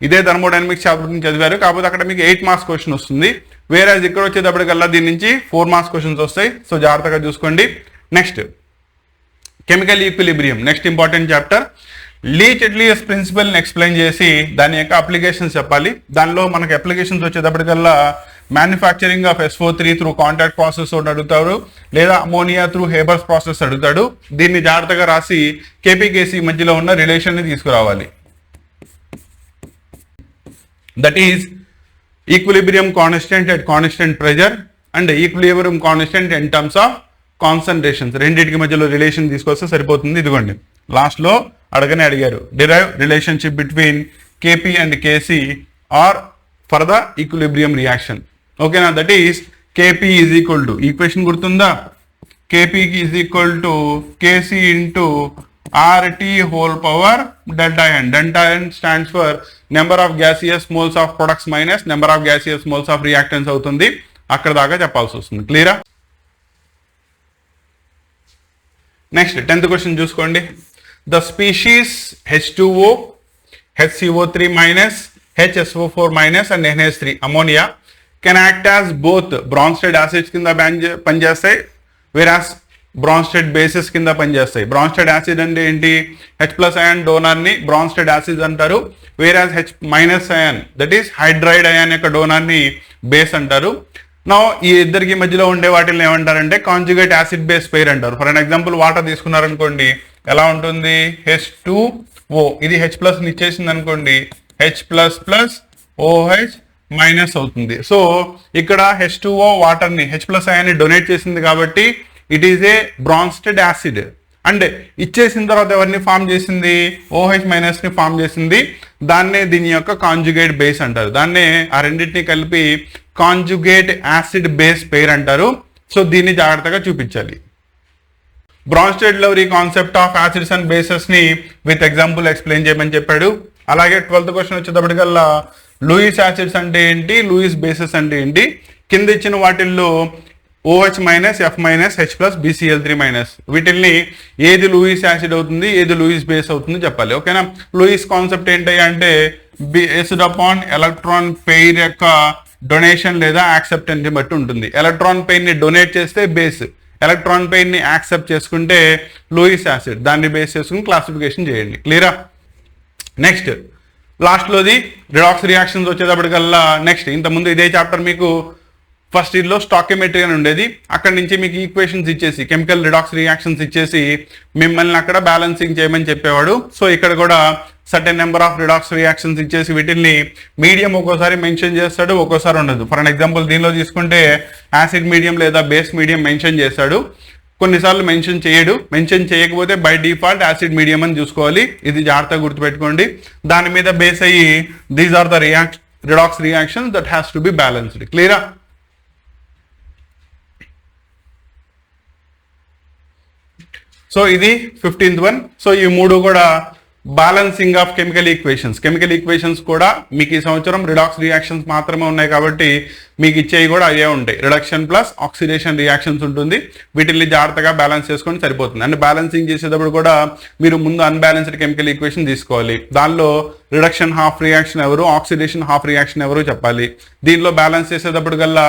ఇదే థర్మోడైనమిక్స్ చాప్టర్ నుంచి చదివారు, కాకపోతే అక్కడ మీకు 8 మార్క్స్ క్వశ్చన్ వస్తుంది. వేరే ఇక్కడ వచ్చేటప్పటికల్లా దీని నుంచి 4 మార్క్స్ క్వశ్చన్స్ వస్తాయి. సో జాగ్రత్తగా చూసుకోండి. Next chemical equilibrium, next important chapter. లీచ్ ప్రిన్సిపల్ని ఎక్స్ప్లెయిన్ చేసి దాని యొక్క అప్లికేషన్స్ చెప్పాలి. దానిలో మనకి అప్లికేషన్స్ వచ్చేటప్పటికల్లా manufacturing of SO3 through contact process అడుగుతారు, లేదా అమోనియా త్రూ హేబర్స్ ప్రాసెస్ అడుగుతాడు. దీన్ని జాగ్రత్తగా రాసి KPKC మధ్యలో ఉన్న రిలేషన్ని తీసుకురావాలి. That is equilibrium constant at constant pressure and equilibrium constant in terms of concentrations. రెండింటికి మధ్యలో రిలేషన్ తీసుకొస్తే సరిపోతుంది. ఇదిగోండి లాస్ట్లో అడిగారు derive relationship between KP and KC or for the equilibrium reaction. ఓకేనా? That is KP is equal to equation గుర్తుందా, KP is equal to KC into RT whole power delta n. Delta n stands for number of gaseous moles of products minus number of gaseous moles of reactants అవుతుంది. అక్కడ దాకా చెప్పాల్సి వస్తుంది. క్లియరా? Next 10th question చూసుకోండి. The species H2O, HCO3 minus, HSO4 minus and NH3 ammonia can act as both Bronsted acids కింద పనిచేస్తాయి, వేరాస్ Bronsted basis కింద పనిచేస్తాయి. బ్రాన్స్టెడ్ యాసిడ్ అంటే ఏంటి, H+ అయాన్ డోనార్ని బ్రాన్స్టెడ్ యాసిడ్ అంటారు, whereas H- ion that is hydride ion యొక్క డోనార్ని బేస్ అంటారు. నా ఈ ఇద్దరికి మధ్యలో ఉండే వాటిని ఏమంటారంటే కాంజుగేట్ యాసిడ్ బేస్ పెయిర్ అంటారు. ఫర్ అన్ ఎగ్జాంపుల్ వాటర్ తీసుకున్నారనుకోండి, ఎలా ఉంటుంది, H2O, ఇది H ప్లస్ ఇచ్చేసింది అనుకోండి, H plus plus OH minus అవుతుంది. సో ఇక్కడ H2O వాటర్ని H ప్లస్ అయాన్ని డొనేట్ చేసింది కాబట్టి it is A Bronsted acid. And ఇచ్చేసిన తర్వాత ఎవరిని ఫామ్ చేసింది, OH మైనస్ ని ఫామ్ చేసింది. దాన్నే దీని యొక్క కాంజుగేట్ బేస్ అంటారు. దాన్నే ఆ రెండింటిని కలిపి కాంజుగేట్ యాసిడ్ బేస్ పెయిర్ అంటారు. సో దీన్ని జాగ్రత్తగా చూపించాలి. Bronsted Lowry concept of acids and bases ని విత్ ఎగ్జాంపుల్ ఎక్స్ప్లెయిన్ చేయమని చెప్పాడు. అలాగే 12th క్వశ్చన్ వచ్చేటప్పటికల్లా లూయిస్ యాసిడ్స్ అంటే ఏంటి, లూయిస్ బేసెస్ అంటే ఏంటి, కింద ఇచ్చిన వాటిల్లో OH minus, F minus, H plus, BCl3 minus, వీటిల్ని ఏది లూయిస్ యాసిడ్ అవుతుంది, ఏది లూయిస్ బేస్ అవుతుంది చెప్పాలి. ఓకేనా. లూయిస్ కాన్సెప్ట్ ఏంటి అంటే బేస్డ్ అపాన్ ఎలక్ట్రాన్ పెయిర్ యొక్క డొనేషన్ లేదా యాక్సెప్టెన్స్ బట్టి ఉంటుంది. ఎలక్ట్రాన్ పెయిర్ ని డొనేట్ చేస్తే బేస్, ఎలక్ట్రాన్ పెయిర్ ని యాక్సెప్ట్ చేసుకుంటే లూయిస్ యాసిడ్. దాన్ని బేస్ చేసుకుని క్లాసిఫికేషన్ చేయండి. క్లియరా. నెక్స్ట్ లాస్ట్లోది రిడాక్స్ రియాక్షన్స్ వచ్చేటప్పటికల్లా నెక్స్ట్ ఇంతకుముందు ఇదే చాప్టర్ మీకు ఫస్ట్ ఇయర్లో స్టాకియోమెట్రీ అని ఉండేది. అక్కడ నుంచి మీకు ఈక్వేషన్స్ ఇచ్చేసి కెమికల్ రిడాక్స్ రియాక్షన్స్ ఇచ్చేసి మిమ్మల్ని అక్కడ బ్యాలెన్సింగ్ చేయమని చెప్పేవాడు. సో ఇక్కడ కూడా certain number of redox reactions ఇచ్చేసి వీటిని మీడియం ఒక్కోసారి మెన్షన్ చేస్తాడు, ఒక్కోసారి ఉండదు. ఫర్ అన్ ఎగ్జాంపుల్ దీనిలో తీసుకుంటే యాసిడ్ మీడియం లేదా బేస్ మీడియం మెన్షన్ చేస్తాడు, కొన్నిసార్లు మెన్షన్ చేయడు. మెన్షన్ చేయకపోతే బై డిఫాల్ట్ యాసిడ్ మీడియం అని చూసుకోవాలి. ఇది జాగ్రత్తగా గుర్తుపెట్టుకోండి. దాని మీద బేస్ అయ్యి these are the redox reactions that has to be balanced. క్లియరా. సో ఇది 15th వన్. సో ఈ మూడు కూడా balancing of chemical equations. Chemical equations కూడా మీకు ఈ సంవత్సరం రిడాక్స్ రియాక్షన్స్ మాత్రమే ఉన్నాయి కాబట్టి మీకు ఇచ్చేవి కూడా అవే ఉంటాయి. రిడక్షన్ ప్లస్ ఆక్సిడేషన్ రియాక్షన్స్ ఉంటుంది. వీటిని జాగ్రత్తగా బ్యాలెన్స్ చేసుకొని సరిపోతుంది. అండ్ బ్యాలెన్సింగ్ చేసేటప్పుడు కూడా మీరు ముందు అన్బ్యాలెన్స్డ్ కెమికల్ ఈక్వేషన్ తీసుకోవాలి. దానిలో రిడక్షన్ హాఫ్ రియాక్షన్ ఎవరు, ఆక్సిడేషన్ హాఫ్ రియాక్షన్ ఎవరు చెప్పాలి. దీనిలో బ్యాలెన్స్ చేసేటప్పుడు కల్లా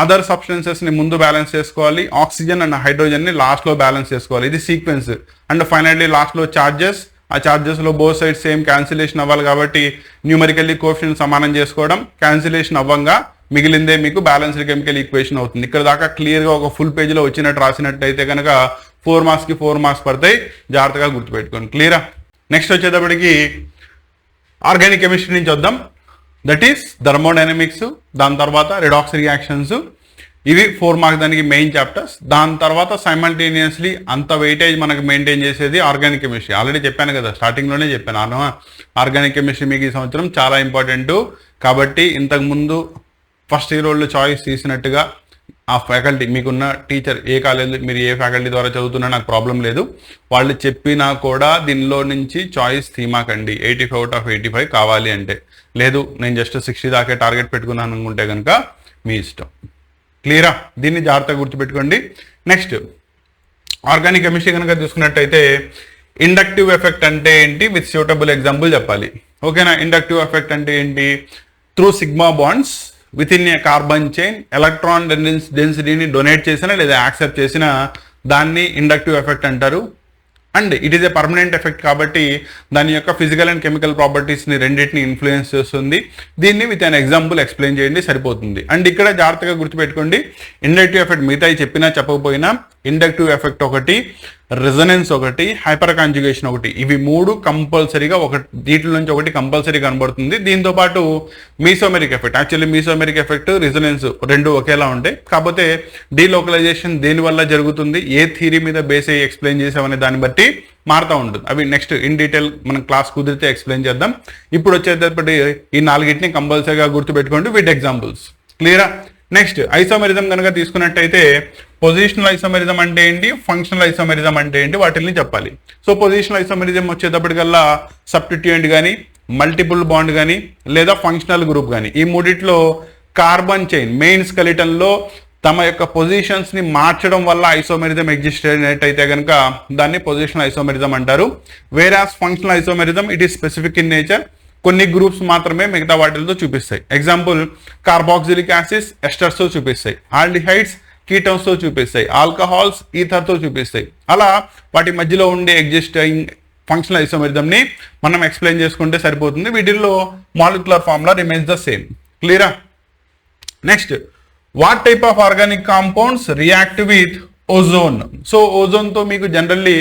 అదర్ సబ్స్టెన్సెస్ ని ముందు బ్యాలెన్స్ చేసుకోవాలి, ఆక్సిజన్ అండ్ హైడ్రోజన్ ని లాస్ట్ లో బ్యాలెన్స్ చేసుకోవాలి. ఇది సీక్వెన్స్. అండ్ ఫైనల్లీ లాస్ట్ లో చార్జెస్, ఆ చార్జెస్లో బోత్ సైడ్ సేమ్ క్యాన్సిలేషన్ అవ్వాలి కాబట్టి న్యూమరికల్లీ కోఎఫిషియెంట్ సమానం చేసుకోవడం, క్యాన్సిలేషన్ అవ్వంగా మిగిలిందే మీకు బ్యాలెన్స్డ్ కెమికల్ ఈక్వేషన్ అవుతుంది. ఇక్కడ దాకా క్లియర్గా ఒక ఫుల్ పేజ్లో వచ్చినట్టు రాసినట్టయితే కనుక 4 మార్క్స్కి 4 మార్క్స్ పడతాయి. జాగ్రత్తగా గుర్తుపెట్టుకోండి. క్లియరా. నెక్స్ట్ వచ్చేటప్పటికి ఆర్గానిక్ కెమిస్ట్రీ నుంచి వద్దాం. దట్ ఈస్ థర్మోడైనమిక్స్, దాని తర్వాత రిడాక్స్ రియాక్షన్స్. ఇవి 4 మార్క్స్ దానికి మెయిన్ చాప్టర్స్. దాని తర్వాత సైమల్టేనియస్లీ అంత వెయిటేజ్ మనకు మెయింటైన్ చేసేది ఆర్గానిక్ కెమిస్ట్రీ. ఆల్రెడీ చెప్పాను కదా, స్టార్టింగ్లోనే చెప్పాను. ఆర్గానిక్ కెమిస్ట్రీ మీకు ఈ సంవత్సరం చాలా ఇంపార్టెంట్ కాబట్టి ఇంతకుముందు ఫస్ట్ ఇయర్ వాళ్ళు చాయిస్ తీసినట్టుగా ఆ ఫ్యాకల్టీ మీకున్న టీచర్ ఏ కాలేజ్ మీరు ఏ ఫ్యాకల్టీ ద్వారా చదువుతున్నా నాకు ప్రాబ్లం లేదు. వాళ్ళు చెప్పినా కూడా దీనిలో నుంచి చాయిస్ తీమాకండి. 85 out of 85 కావాలి అంటే. లేదు నేను జస్ట్ 60 దాకా టార్గెట్ పెట్టుకున్నాను అనుకుంటే కనుక మీ ఇష్టం. క్లియరా. దీన్ని జాగ్రత్తగా గుర్తుపెట్టుకోండి. నెక్స్ట్ ఆర్గానిక్ కెమిస్ట్రీ కనుక తీసుకున్నట్టయితే ఇండక్టివ్ ఎఫెక్ట్ అంటే ఏంటి విత్ సూటబుల్ ఎగ్జాంపుల్ చెప్పాలి. ఓకేనా. ఇండక్టివ్ ఎఫెక్ట్ అంటే ఏంటి, through sigma bonds within a carbon chain electron డెన్సిటీని డొనేట్ చేసినా లేదా యాక్సెప్ట్ చేసినా దాన్ని ఇండక్టివ్ ఎఫెక్ట్ అంటారు. And it is a permanent effect కాబట్టి దాని యొక్క ఫిజికల్ అండ్ కెమికల్ ప్రాపర్టీస్ని రెండింటిని ఇన్ఫ్లుయెన్స్ చేస్తుంది. దీన్ని విత్ అన్ ఎగ్జాంపుల్ ఎక్స్ప్లెయిన్ చేయండి సరిపోతుంది. అండ్ ఇక్కడ జాగ్రత్తగా గుర్తుపెట్టుకోండి, ఇండక్టివ్ ఎఫెక్ట్ మిగతా చెప్పినా చెప్పకపోయినా ఇండక్టివ్ ఎఫెక్ట్ ఒకటి, రెజొనెన్స్ ఒకటి, హైపర్ కాంజుగేషన్ ఒకటి, ఇవి 3 కంపల్సరీగా వీటిలో నుంచి ఒకటి కంపల్సరీ కనబడుతుంది. దీంతో పాటు మీసోమెరిక్ ఎఫెక్ట్. యాక్చువల్లీ మీసోమెరిక్ ఎఫెక్ట్, రెజొనెన్స్ రెండు ఒకేలా ఉంటాయి. కాకపోతే డీలోకలైజేషన్ దేని వల్ల జరుగుతుంది, ఏ థియరీ మీద బేస్ అయ్యి ఎక్స్ప్లెయిన్ చేసామనే దాన్ని బట్టి మారుతూ ఉంటుంది. అవి నెక్స్ట్ ఇన్ డీటెయిల్ మనం క్లాస్ కుదిరితే ఎక్స్ప్లెయిన్ చేద్దాం. ఇప్పుడు వచ్చేటప్పటి ఈ 4టిని కంపల్సరీగా గుర్తుపెట్టుకోండి విత్ ఎగ్జాంపుల్స్. క్లియరా. నెక్స్ట్ ఐసోమెరిజం కనుక తీసుకున్నట్టయితే పొజిషనల్ ఐసోమెరిజం అంటే ఏంటి, ఫంక్షనల్ ఐసోమెరిజం అంటే ఏంటి, వాటిని చెప్పాలి. సో పొజిషనల్ ఐసోమెరిజం వచ్చేటప్పటికల్లా సబ్స్టిట్యూయెంట్ కానీ, మల్టిపుల్ బాండ్ కానీ, లేదా ఫంక్షనల్ గ్రూప్ కానీ, ఈ మూడిట్లో కార్బన్ చైన్ మెయిన్ స్కెలిటన్లో తమ యొక్క పొజిషన్స్ ని మార్చడం వల్ల ఐసోమెరిజం ఎగ్జిస్ట్ అయినట్టయితే కనుక దాన్ని పొజిషనల్ ఐసోమెరిజం అంటారు. Whereas functional isomerism it is specific in nature. కొన్ని గ్రూప్స్ మాత్రమే మిగతా వాటితో చూపిస్తాయి. ఎగ్జాంపుల్ కార్బాక్సిలిక్ యాసిడ్స్ ఎస్టర్స్తో చూపిస్తాయి, ఆల్డిహైడ్స్ కీటోన్స్తో చూపిస్తాయి, ఆల్కహాల్స్ ఈథర్తో చూపిస్తాయి. అలా వాటి మధ్యలో ఉండే ఎగ్జిస్టింగ్ ఫంక్షనల్ ఐసోమెరిజంని మనం ఎక్స్ప్లెయిన్ చేసుకుంటే సరిపోతుంది. వీటిల్లో molecular formula remains the same. క్లియరా. Next what type of organic compounds react with ozone? So ozone తో మీకు generally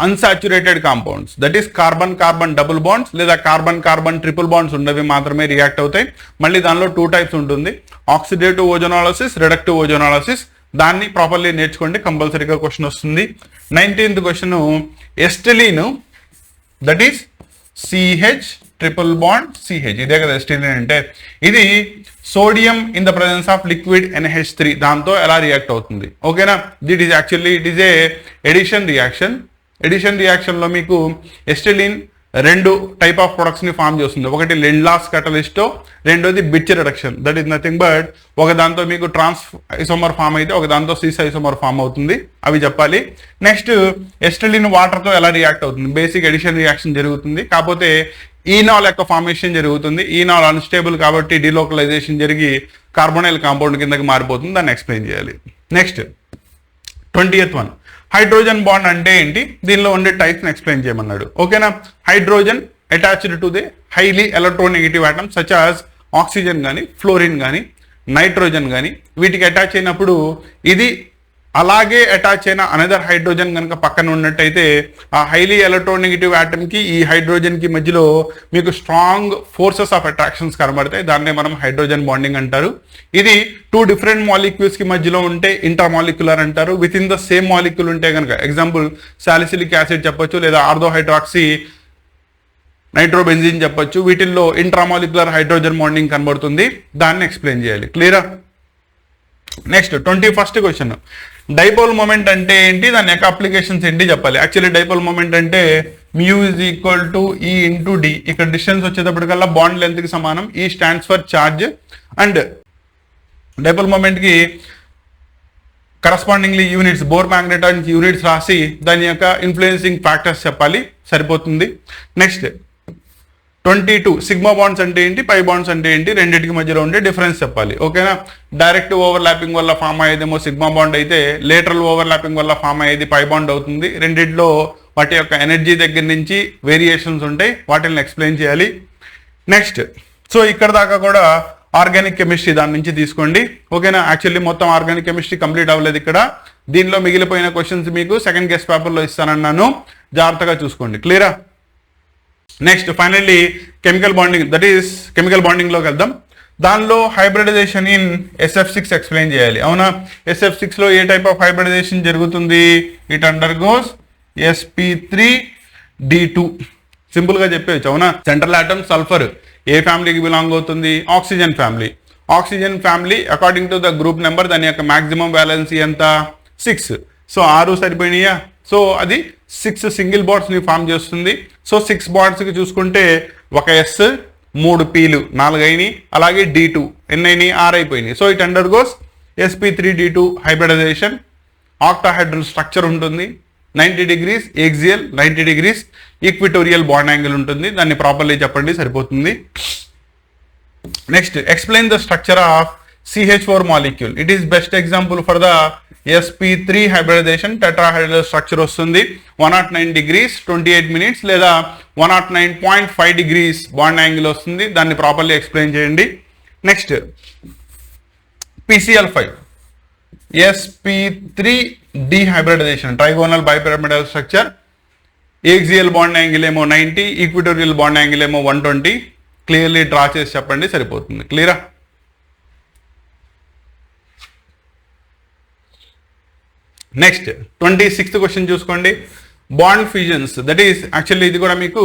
unsaturated compounds, that is carbon carbon double bonds లేదా కార్బన్ కార్బన్ ట్రిపుల్ బాండ్స్ ఉన్నవి మాత్రమే రియాక్ట్ అవుతాయి. మళ్ళీ దానిలో 2 టైప్స్ ఉంటుంది, ఆక్సిడేటివ్ ఓజోనాలిసిస్, రిడక్టివ్ ఓజోనాలిసిస్. దాన్ని ప్రాపర్లీ నేర్చుకోండి, కంపల్సరీగా క్వశ్చన్ వస్తుంది. 19th question, acetylene that is CH triple bond CH, ఇదే కదా ఎస్టిలీన్ అంటే. ఇది sodium in the presence of liquid NH3 దాంతో ఎలా రియాక్ట్ అవుతుంది? ఓకేనా, it is a addition reaction. Addition reaction లో మీకు ఎస్టిలీన్ 2 టైప్ ఆఫ్ ప్రొడక్ట్స్ ని ఫామ్ చేస్తుంది. ఒకటి లెండ్లాస్ కటలిస్ట్, రెండోది Birch reduction. That is nothing but ఒక దాంతో మీకు ట్రాన్స్ ఐసోమర్ ఫామ్ అయితే ఒక దాంతో సిస్ ఐసోమర్ ఫామ్ అవుతుంది, అవి చెప్పాలి. నెక్స్ట్ ఎస్టిలీన్ వాటర్ తో ఎలా రియాక్ట్ అవుతుంది? బేసిక్ ఎడిషన్ రియాక్షన్ జరుగుతుంది, కాకపోతే ఈనాల్ యొక్క ఫార్మేషన్ జరుగుతుంది. ఈనాల్ అన్స్టేబుల్ కాబట్టి డిలోకలైజేషన్ జరిగి కార్బోనైల్ కాంపౌండ్ కిందకి మారిపోతుంది, దాన్ని ఎక్స్ప్లెయిన్ చేయాలి. Next 20th one, hydrogen bond అంటే ఏంటి, దీనిలో ఉండే టైప్స్ ఎక్స్ప్లెయిన్ చేయమన్నాడు. ఓకేనా, hydrogen attached to the highly electronegative atoms such as oxygen కానీ, ఫ్లోరిన్ కానీ, నైట్రోజన్ కానీ, వీటికి అటాచ్ అయినప్పుడు ఇది అలాగే అటాచ్ అయిన అనదర్ హైడ్రోజన్ కనుక పక్కన ఉన్నట్టయితే ఆ హైలీ ఎలక్ట్రోనెగటివ్ ఆటమ్ కి ఈ హైడ్రోజన్ కి మధ్యలో మీకు స్ట్రాంగ్ ఫోర్సెస్ ఆఫ్ అట్రాక్షన్స్ కనబడతాయి, దాన్నే మనం హైడ్రోజన్ బాండింగ్ అంటారు. ఇది 2 డిఫరెంట్ మాలిక్యూల్స్ కి మధ్యలో ఉంటే ఇంటర్మాలిక్యులర్ అంటారు. With in the same molecule ఉంటే కనుక ఎగ్జాంపుల్ సాలిసిలిక్ యాసిడ్ చెప్పొచ్చు, లేదా ఆర్థోహైడ్రాక్సీ నైట్రోబెంజిన్ చెప్పొచ్చు. వీటిల్లో ఇంట్రామాలిక్యులర్ హైడ్రోజన్ బాండింగ్ కనబడుతుంది, దాన్ని ఎక్స్ప్లెయిన్ చేయాలి. క్లియరా? Next 21st question, dipole moment అంటే ఏంటి, దాని యొక్క అప్లికేషన్స్ ఏంటి చెప్పాలి. యాక్చువల్లీ డైపోల్ మూమెంట్ అంటే mu is equal to E into D. ఇక్కడ డిస్టెన్స్ వచ్చేటప్పటికల్లా బాండ్ లెంత్ కి సమానం. E stands for charge and dipole moment కి correspondingly units, Bohr magneton units రాసి దాని యొక్క ఇన్ఫ్లుయెన్సింగ్ ఫ్యాక్టర్స్ చెప్పాలి, సరిపోతుంది. నెక్స్ట్ 22, సిగ్మా బాండ్స్ అంటే ఏంటి, పై బాండ్స్ అంటే ఏంటి, రెండింటికి మధ్యలో ఉండే డిఫరెన్స్ చెప్పాలి. ఓకేనా, డైరెక్ట్ ఓవర్లాపింగ్ వల్ల ఫామ్ అయ్యేదేమో సిగ్మా బాండ్ అయితే లేటరల్ ఓవర్లాపింగ్ వల్ల ఫామ్ అయ్యేది పై బాండ్ అవుతుంది. రెండింటిలో వాటి యొక్క ఎనర్జీ దగ్గర నుంచి వేరియేషన్స్ ఉంటాయి, వాటిని ఎక్స్ప్లెయిన్ చేయాలి. నెక్స్ట్ సో ఇక్కడ దాకా కూడా ఆర్గానిక్ కెమిస్ట్రీ దాని నుంచి తీసుకోండి. ఓకేనా, యాక్చువల్లీ మొత్తం ఆర్గానిక్ కెమిస్ట్రీ కంప్లీట్ అవ్వలేదు ఇక్కడ. దీనిలో మిగిలిపోయిన క్వశ్చన్స్ మీకు సెకండ్ గెస్ట్ పేపర్లో ఇస్తానన్నాను, జాగ్రత్తగా చూసుకోండి. క్లియరా? Next finally chemical bonding, that is chemical bonding లోకి వెళ్దాం. దానిలో హైబ్రిడైజేషన్ ఇన్ SF6 ఎక్స్ప్లెయిన్ చేయాలి. అవునా, SF6 లో ఏ టైప్ ఆఫ్ హైబ్రిడైజేషన్ జరుగుతుంది? It undergoes sp3d2. సింపుల్ గా చెప్పేయచ్చు. అవునా, సెంట్రల్ ఆటమ్ సల్ఫర్ ఏ ఫ్యామిలీకి బిలాంగ్ అవుతుంది? Oxygen family. Oxygen family according to the group number దాని యొక్క మాక్సిమం వ్యాలెన్సీ ఎంత? 6. సో 6 సరిపోయినాయా? సో అది 6 సింగిల్ బాండ్స్ ని ఫామ్ చేస్తుంది. సో 6 బాండ్స్ కి చూసుకుంటే ఒక S, 3 Pలు 4 అయినాయి, అలాగే D2 ఎన్ని అయినాయి? 6 అయిపోయినాయి. So it undergoes sp3d2 hybridization. Octahedral structure ఉంటుంది, 90 degrees axial, 90 degrees equatorial bond angle ఉంటుంది. దాన్ని ప్రాపర్లీ చెప్పండి, సరిపోతుంది. Next explain the structure of CH4 molecule. It is best example for the sp3 hybridization. Tetrahedral structure వస్తుంది, 109 degrees 28 minutes లేదా 109.5 degrees bond angle వస్తుంది. దాన్ని properly explain చేయండి. Next PCl5 sp3 d hybridization, trigonal bipyramidal structure. Axial bond angle ఏమో 90, equatorial bond angle ఏమో 120. Clearly draw చేసి చెప్పండి, సరిపోతుంది. క్లియరా? నెక్స్ట్ 26th క్వశ్చన్ చూసుకోండి. Bond fusions, that is actually ఇది కూడా మీకు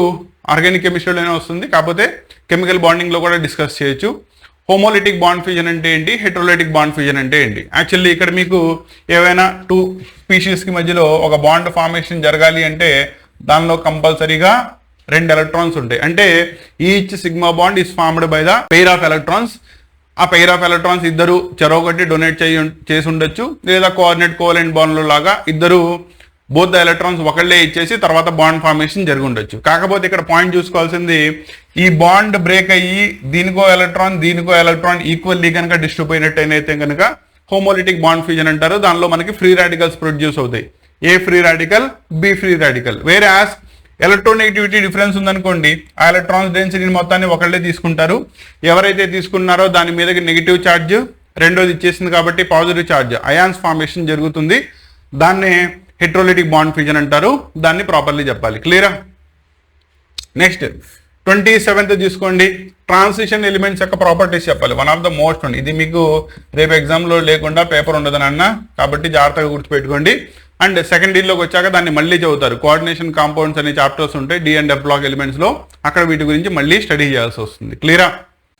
ఆర్గానిక్ కెమిస్ట్రీలోనే వస్తుంది, కాకపోతే కెమికల్ బాండింగ్ లో కూడా డిస్కస్ చేయొచ్చు. హోమోలిటిక్ బాండ్ ఫ్యూజన్ అంటే ఏంటి, హెట్రోలైటిక్ బాండ్ ఫ్యూజన్ అంటే ఏంటి? యాక్చువల్లీ ఇక్కడ మీకు ఏవైనా 2 స్పీషీస్ కి మధ్యలో ఒక బాండ్ ఫార్మేషన్ జరగాలి అంటే దానిలో కంపల్సరీగా 2 ఎలక్ట్రాన్స్ ఉంటాయి. అంటే each sigma bond is formed by the pair of electrons. ఆ పెయిర్ ఆఫ్ ఎలక్ట్రాన్స్ ఇద్దరు చెరొకటి డొనేట్ చేసి ఉండొచ్చు, లేదా కోఆర్డినేట్ కోవలెంట్ బాండ్లు లాగా ఇద్దరు బోత్ ద ఎలక్ట్రాన్స్ ఒకళ్ళే ఇచ్చేసి తర్వాత బాండ్ ఫార్మేషన్ జరిగి ఉండొచ్చు. కాకపోతే ఇక్కడ పాయింట్ చూసుకోవాల్సింది, ఈ బాండ్ బ్రేక్ అయ్యి దీనికో ఎలక్ట్రాన్ ఈక్వల్లీ కనుక డిస్ట్రిబ్యూట్ అయినట్టయితే కనుక హోమోలిటిక్ బాండ్ ఫ్యూజన్ అంటారు. దానిలో మనకి ఫ్రీ రాడికల్స్ ప్రొడ్యూస్ అవుతాయి, A free radical, B free radical. Whereas electronegativity difference ఉందనుకోండి, ఆ ఎలక్ట్రాన్స్ డెన్సిటీని మొత్తాన్ని ఒకళ్ళే తీసుకుంటారు. ఎవరైతే తీసుకున్నారో దాని మీదకి నెగిటివ్ ఛార్జ్ రెండోది ఇచ్చేసింది కాబట్టి పాజిటివ్ ఛార్జ్ అయాన్స్ ఫార్మేషన్ జరుగుతుంది. దాన్నే హెట్రోలిటిక్ బాండ్ ఫ్యూజన్ అంటారు. దాన్ని ప్రాపర్లీ చెప్పాలి. క్లియరా? నెక్స్ట్ 27th తీసుకోండి. ట్రాన్సిషన్ ఎలిమెంట్స్ యొక్క ప్రాపర్టీస్ చెప్పాలి. వన్ ఆఫ్ ద మోస్ట్ ఉంది. ఇది మీకు రేపు ఎగ్జామ్లో లేకుండా పేపర్ ఉండదని అన్న, కాబట్టి జాగ్రత్తగా గుర్తుపెట్టుకోండి. అండ్ సెకండ్ ఇయర్లోకి వచ్చాక దాన్ని మళ్ళీ చదువుతారు. కోఆర్డినేషన్ కాంపౌండ్స్ అనే చాప్టర్స్ ఉంటాయి డి అండ్ ఎఫ్ బ్లాక్ ఎలిమెంట్స్లో. అక్కడ వీటి గురించి మళ్ళీ స్టడీ చేయాల్సి వస్తుంది. క్లియరా?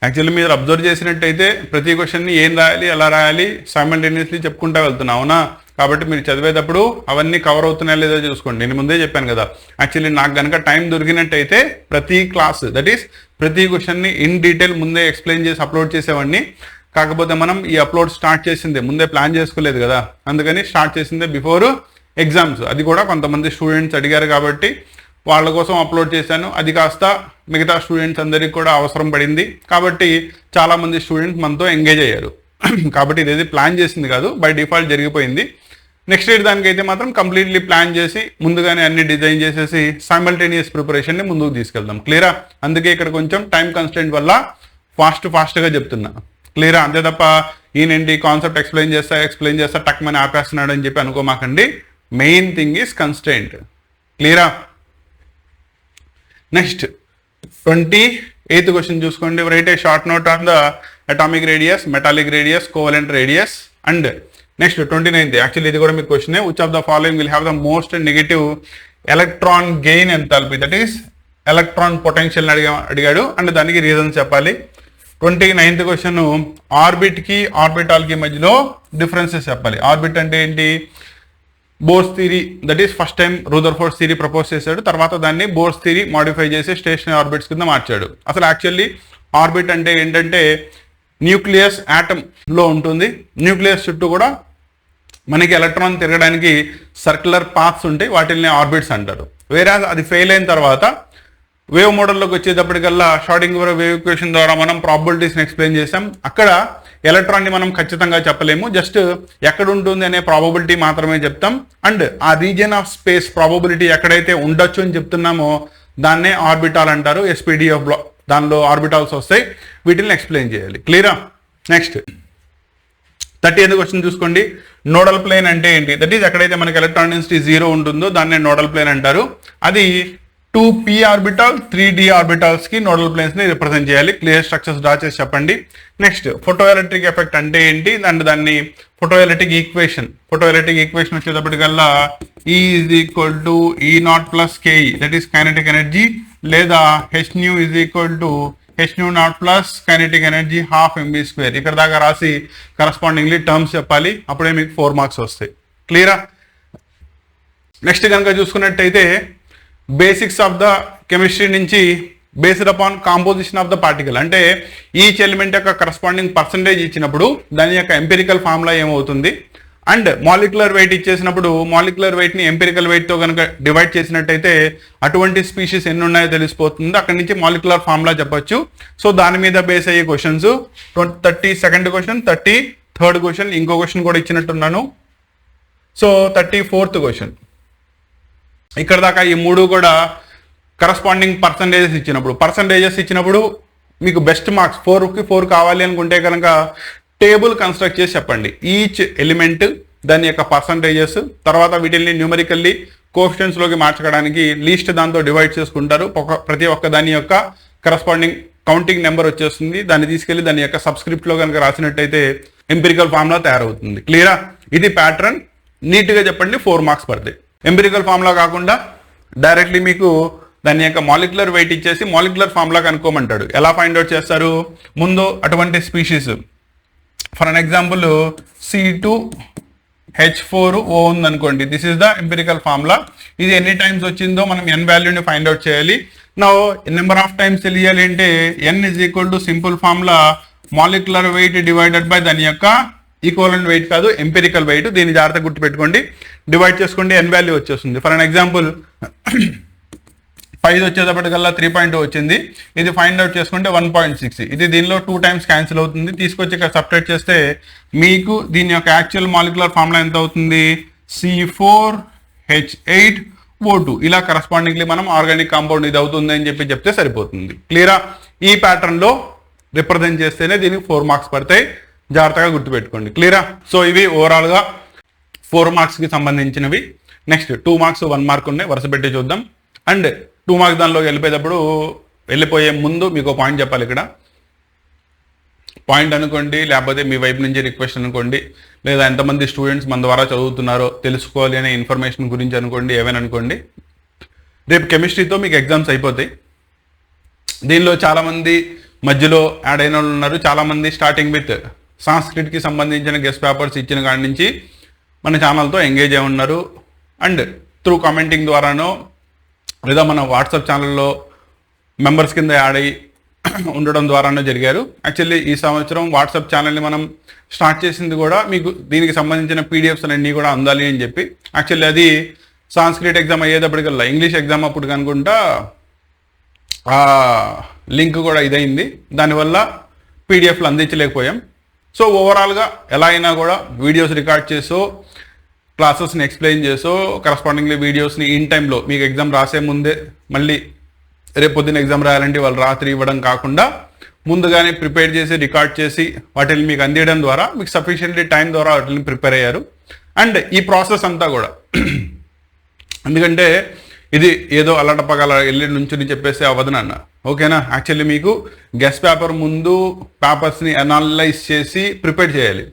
యాక్చువల్లీ మీరు అబ్జర్వ్ చేసినట్టయితే ప్రతి క్వశ్చన్ని ఏం రాయాలి, ఎలా రాయాలి సైమల్టేనియస్లీ చెప్పుకుంటా వెళ్తున్నా, అవునా? కాబట్టి మీరు చదివేటప్పుడు అవన్నీ కవర్ అవుతున్నాయా లేదో చూసుకోండి. నేను ముందే చెప్పాను కదా, యాక్చువల్లీ నాకు కనుక టైం దొరికినట్టయితే ప్రతి క్లాస్ దట్ ఈస్ ప్రతి క్వశ్చన్ని ఇన్ డీటెయిల్ ముందే ఎక్స్ప్లెయిన్ చేసి అప్లోడ్ చేసేవాడిని. కాకపోతే మనం ఈ అప్లోడ్ స్టార్ట్ చేసిందే ముందే ప్లాన్ చేసుకోలేదు కదా, అందుకని స్టార్ట్ చేసిందే బిఫోర్ ఎగ్జామ్స్. అది కూడా కొంతమంది స్టూడెంట్స్ అడిగారు కాబట్టి వాళ్ళ కోసం అప్లోడ్ చేశాను. అది కాస్త మిగతా స్టూడెంట్స్ అందరికీ కూడా అవసరం పడింది కాబట్టి చాలామంది స్టూడెంట్స్ మనతో ఎంగేజ్ అయ్యారు. కాబట్టి ఇదేది ప్లాన్ చేసింది కాదు, బై డిఫాల్ట్ జరిగిపోయింది. నెక్స్ట్ ఇయర్ దానికైతే మాత్రం కంప్లీట్లీ ప్లాన్ చేసి ముందుగానే అన్ని డిజైన్ చేసేసి సైమల్టేనియస్ ప్రిపరేషన్ని ముందుకు తీసుకెళ్దాం. క్లియరా? అందుకే ఇక్కడ కొంచెం టైం కన్స్టెంట్ వల్ల ఫాస్ట్గా చెప్తున్నా. క్లియరా? అంతే తప్ప ఈయనేంటి కాన్సెప్ట్ ఎక్స్ప్లెయిన్ చేస్తా టక్ మని ఆపేస్తున్నాడు అని చెప్పి అనుకోమాకండి. Main thing is constant. క్లియరా? నెక్స్ట్ 28th క్వశ్చన్ చూసుకోండి. Write a short note on the atomic radius, metallic radius, covalent radius. And next 29th, actually ఇది కూడా మీకు question. Which of the following will have the most negative electron gain enthalpy, that is electron potential అడిగాడు. And దానికి reasons చెప్పాలి. 29th question ఆర్బిట్కి ఆర్బిటాల్కి మధ్యలో differences చెప్పాలి. Orbit అంటే ఏంటి? Bohr's theory, that is first time Rutherford theory propose చేశాడు. తర్వాత దాన్ని బోర్స్ థియరీ మాడిఫై చేసి స్టేషనరీ ఆర్బిట్స్ కింద మార్చాడు. అసలు యాక్చువల్లీ ఆర్బిట్ అంటే ఏంటంటే న్యూక్లియస్ యాటమ్లో ఉంటుంది. న్యూక్లియస్ చుట్టూ కూడా మనకి ఎలక్ట్రాన్ తిరగడానికి సర్క్యులర్ పాత్స్ ఉంటాయి, వాటిని ఆర్బిట్స్ అంటారు. వేరే అది ఫెయిల్ అయిన తర్వాత వేవ్ మోడల్లోకి వచ్చేటప్పటికల్లా షార్డింగర్ వేవ్ ఈక్వేషన్ ద్వారా మనం ప్రాబబిలిటీస్ని ఎక్స్ప్లెయిన్ చేసాం. అక్కడ ఎలక్ట్రాన్ని మనం ఖచ్చితంగా చెప్పలేము, జస్ట్ ఎక్కడ ఉంటుంది అనే ప్రాబబిలిటీ మాత్రమే చెప్తాం. అండ్ ఆ రీజియన్ ఆఫ్ స్పేస్ ప్రాబబిలిటీ ఎక్కడైతే ఉండొచ్చు అని చెప్తున్నామో దాన్నే ఆర్బిటాల్ అంటారు. ఎస్పీడిఎఫ్ బ్లాక్ దానిలో ఆర్బిటాల్స్ వస్తాయి, వీటిని ఎక్స్ప్లెయిన్ చేయాలి. క్లియరా? నెక్స్ట్ 30th క్వశ్చన్ చూసుకోండి. నోడల్ ప్లేన్ అంటే ఏంటి? దట్ ఈస్ ఎక్కడైతే మనకి ఎలక్ట్రాన్ డెన్సిటీ 0 ఉంటుందో దాన్నే నోడల్ ప్లేన్ అంటారు. అది 2p ఆర్బిటాల్ 3d ఆర్బిటాల్స్ కి నోడల్ ప్లేన్స్ ని రిప్రజెంట్ చేయాలి. క్లియర్ స్ట్రక్చర్స్ డ్రా చేసి చెప్పండి. నెక్స్ట్ ఫోటో ఎలక్ట్రిక్ ఎఫెక్ట్ అంటే ఏంటి? అండ్ దాన్ని ఫోటో ఎలక్ట్రిక్ ఈక్వేషన్ వచ్చేటప్పటికల్లా E is equal to E0 plus KE, that is kinetic energy, లేదా Hν is equal to Hν0 plus kinetic energy ½ mv². ఇక్కడ దాకా రాసి కరస్పాండింగ్లీ టర్మ్స్ చెప్పాలి, అప్పుడే మీకు 4 మార్క్స్ వస్తాయి. క్లియరా? నెక్స్ట్ కనుక చూసుకున్నట్టయితే బేసిక్స్ ఆఫ్ ద కెమిస్ట్రీ నుంచి based upon composition of the particle, అంటే ఈచ్ ఎలిమెంట్ యొక్క కరస్పాండింగ్ పర్సంటేజ్ ఇచ్చినప్పుడు దాని యొక్క ఎంపిరికల్ ఫార్ములా ఏమవుతుంది, అండ్ మాలిక్యులర్ వెయిట్ ఇచ్చేసినప్పుడు మాలిక్యులర్ వెయిట్ని ఎంపిరికల్ వెయిట్తో కనుక డివైడ్ చేసినట్టయితే అటువంటి స్పీషీస్ ఎన్ని ఉన్నాయో తెలిసిపోతుంది. అక్కడి నుంచి మాలిక్యులర్ ఫార్ములా చెప్పొచ్చు. సో దాని మీద బేస్ అయ్యే questions 32nd question, 33rd question, ఇంకో క్వశ్చన్ కూడా ఇచ్చినట్టున్నాను. So 34th question. ఇక్కడ దాకా ఈ మూడు కూడా కరస్పాండింగ్ పర్సంటేజెస్ ఇచ్చినప్పుడు మీకు బెస్ట్ మార్క్స్ 4కి 4 కావాలి అనుకుంటే కనుక టేబుల్ కన్స్ట్రక్ట్ చేసి చెప్పండి. ఈచ్ ఎలిమెంట్ దాని యొక్క పర్సంటేజెస్, తర్వాత వీటిని న్యూమరికల్లీ కోఎఫిషియెంట్స్లోకి మార్చడానికి లీస్ట్ దాంతో డివైడ్ చేసుకుంటారు. ప్రతి ఒక్క దాని యొక్క కరస్పాండింగ్ కౌంటింగ్ నెంబర్ వచ్చేస్తుంది. దాన్ని తీసుకెళ్లి దాని యొక్క సబ్స్క్రిప్ట్లో కనుక రాసినట్టయితే ఎంపిరికల్ ఫార్ములా తయారవుతుంది. క్లియరా? ఇది ప్యాటర్న్. నీట్గా చెప్పండి, 4 మార్క్స్ పడతాయి. ఎంపిరికల్ ఫార్ములా కాకుండా డైరెక్ట్లీ మీకు దాని యొక్క మాలిక్యులర్ వెయిట్ ఇచ్చేసి మాలిక్యులర్ ఫార్ములా కనుక్కోమంటాడు. ఎలా ఫైండ్ అవుట్ చేస్తారు? ముందు అటువంటి species, for an example C2H4O ఉందనుకోండి, this is the empirical formula. ఇది ఎన్ని టైమ్స్ వచ్చిందో మనం n వాల్యూని ఫైండ్ అవుట్ చేయాలి. నా నెంబర్ ఆఫ్ టైమ్స్ తెలియాలి అంటే n is equal to simple formula molecular weight divided by దాని యొక్క ఈక్వలెంట్ వెయిట్ కాదు, ఎంపిరికల్ వెయిట్. దీన్ని జాగ్రత్తగా గుర్తుపెట్టుకోండి. డివైడ్ చేసుకోండి, n వాల్యూ వచ్చేస్తుంది. ఫర్ అన్ ఎగ్జాంపుల్ 5 వచ్చేటప్పటికల్లా 3.2 వచ్చింది. ఇది ఫైండ్ అవుట్ చేసుకుంటే 1.6. ఇది దీనిలో 2 టైమ్స్ క్యాన్సిల్ అవుతుంది. తీసుకొచ్చి ఇక్కడ సపరేట్ చేస్తే మీకు దీని యొక్క యాక్చువల్ మాలిక్యులర్ ఫార్ములా ఎంత అవుతుంది? C4H8O2. ఇలా కరస్పాండింగ్లీ మనం ఆర్గానిక్ కాంపౌండ్ ఇది అవుతుంది అని చెప్తే సరిపోతుంది. క్లియరా? ఈ ప్యాటర్న్లో రిప్రజెంట్ చేస్తేనే దీనికి 4 మార్క్స్ పడతాయి. జాగ్రత్తగా గుర్తుపెట్టుకోండి. క్లియరా? సో ఇవి ఓవరాల్గా 4 మార్క్స్కి సంబంధించినవి. నెక్స్ట్ 2 మార్క్స్ 1 మార్క్ ఉన్నాయి, వరుస పెట్టి చూద్దాం. అండ్ 2 మార్క్స్ దానిలోకి వెళ్ళిపోయే ముందు మీకు పాయింట్ చెప్పాలి. ఇక్కడ పాయింట్ అనుకోండి, లేకపోతే మీ వైపు నుంచి రిక్వెస్ట్ అనుకోండి, లేదా ఎంతమంది స్టూడెంట్స్ మన ద్వారా చదువుతున్నారో తెలుసుకోవాలి అనే ఇన్ఫర్మేషన్ గురించి అనుకోండి, ఏమైనా అనుకోండి. రేపు కెమిస్ట్రీతో మీకు ఎగ్జామ్స్ అయిపోతాయి. దీనిలో చాలామంది మధ్యలో యాడ్ అయిన వాళ్ళు ఉన్నారు. చాలామంది స్టార్టింగ్ విత్ సాంస్క్రిట్కి సంబంధించిన గెస్ట్ పేపర్స్ ఇచ్చిన కాడి నుంచి మన ఛానల్తో ఎంగేజ్ అయి ఉన్నారు. అండ్ త్రూ కామెంటింగ్ ద్వారానో లేదా మన వాట్సాప్ ఛానల్లో మెంబర్స్ కింద యాడ్ అయ్యి ఉండడం ద్వారానో జరిగారు. యాక్చువల్లీ ఈ సంవత్సరం వాట్సాప్ ఛానల్ని మనం స్టార్ట్ చేసింది కూడా మీకు దీనికి సంబంధించిన పీడిఎఫ్స్ అన్నీ కూడా అందాలి అని చెప్పి. యాక్చువల్లీ అది సాంస్క్రిట్ ఎగ్జామ్ అయ్యేటప్పటికల్లా ఇంగ్లీష్ ఎగ్జామ్ అప్పుడు కనుకుంటా ఆ లింక్ కూడా ఇదైంది. దానివల్ల పీడిఎఫ్లు అందించలేకపోయాం. సో ఓవరాల్గా ఎలా అయినా కూడా వీడియోస్ రికార్డ్ చేసో, క్లాసెస్ని ఎక్స్ప్లెయిన్ చేసో, కరస్పాండింగ్లీ వీడియోస్ని ఇన్ టైంలో మీకు ఎగ్జామ్ రాసే ముందే, మళ్ళీ రేపు పొద్దున్న ఎగ్జామ్ రాయాలంటే వాళ్ళు రాత్రి ఇవ్వడం కాకుండా ముందుగానే ప్రిపేర్ చేసి రికార్డ్ చేసి వాటిని మీకు అందించడం ద్వారా మీకు సఫిషియెంట్లీ టైం ద్వారా వాటిని ప్రిపేర్ అయ్యారు. అండ్ ఈ ప్రాసెస్ అంతా కూడా ఎందుకంటే ఇది ఏదో అల్లటపగల వెళ్ళి నుంచి చెప్పేసి అవ్వదు నాన్న, ఓకేనా? యాక్చువల్లీ మీకు గెస్ట్ పేపర్ ముందు పేపర్స్ని అనలైజ్ చేసి ప్రిపేర్ చేయాలి.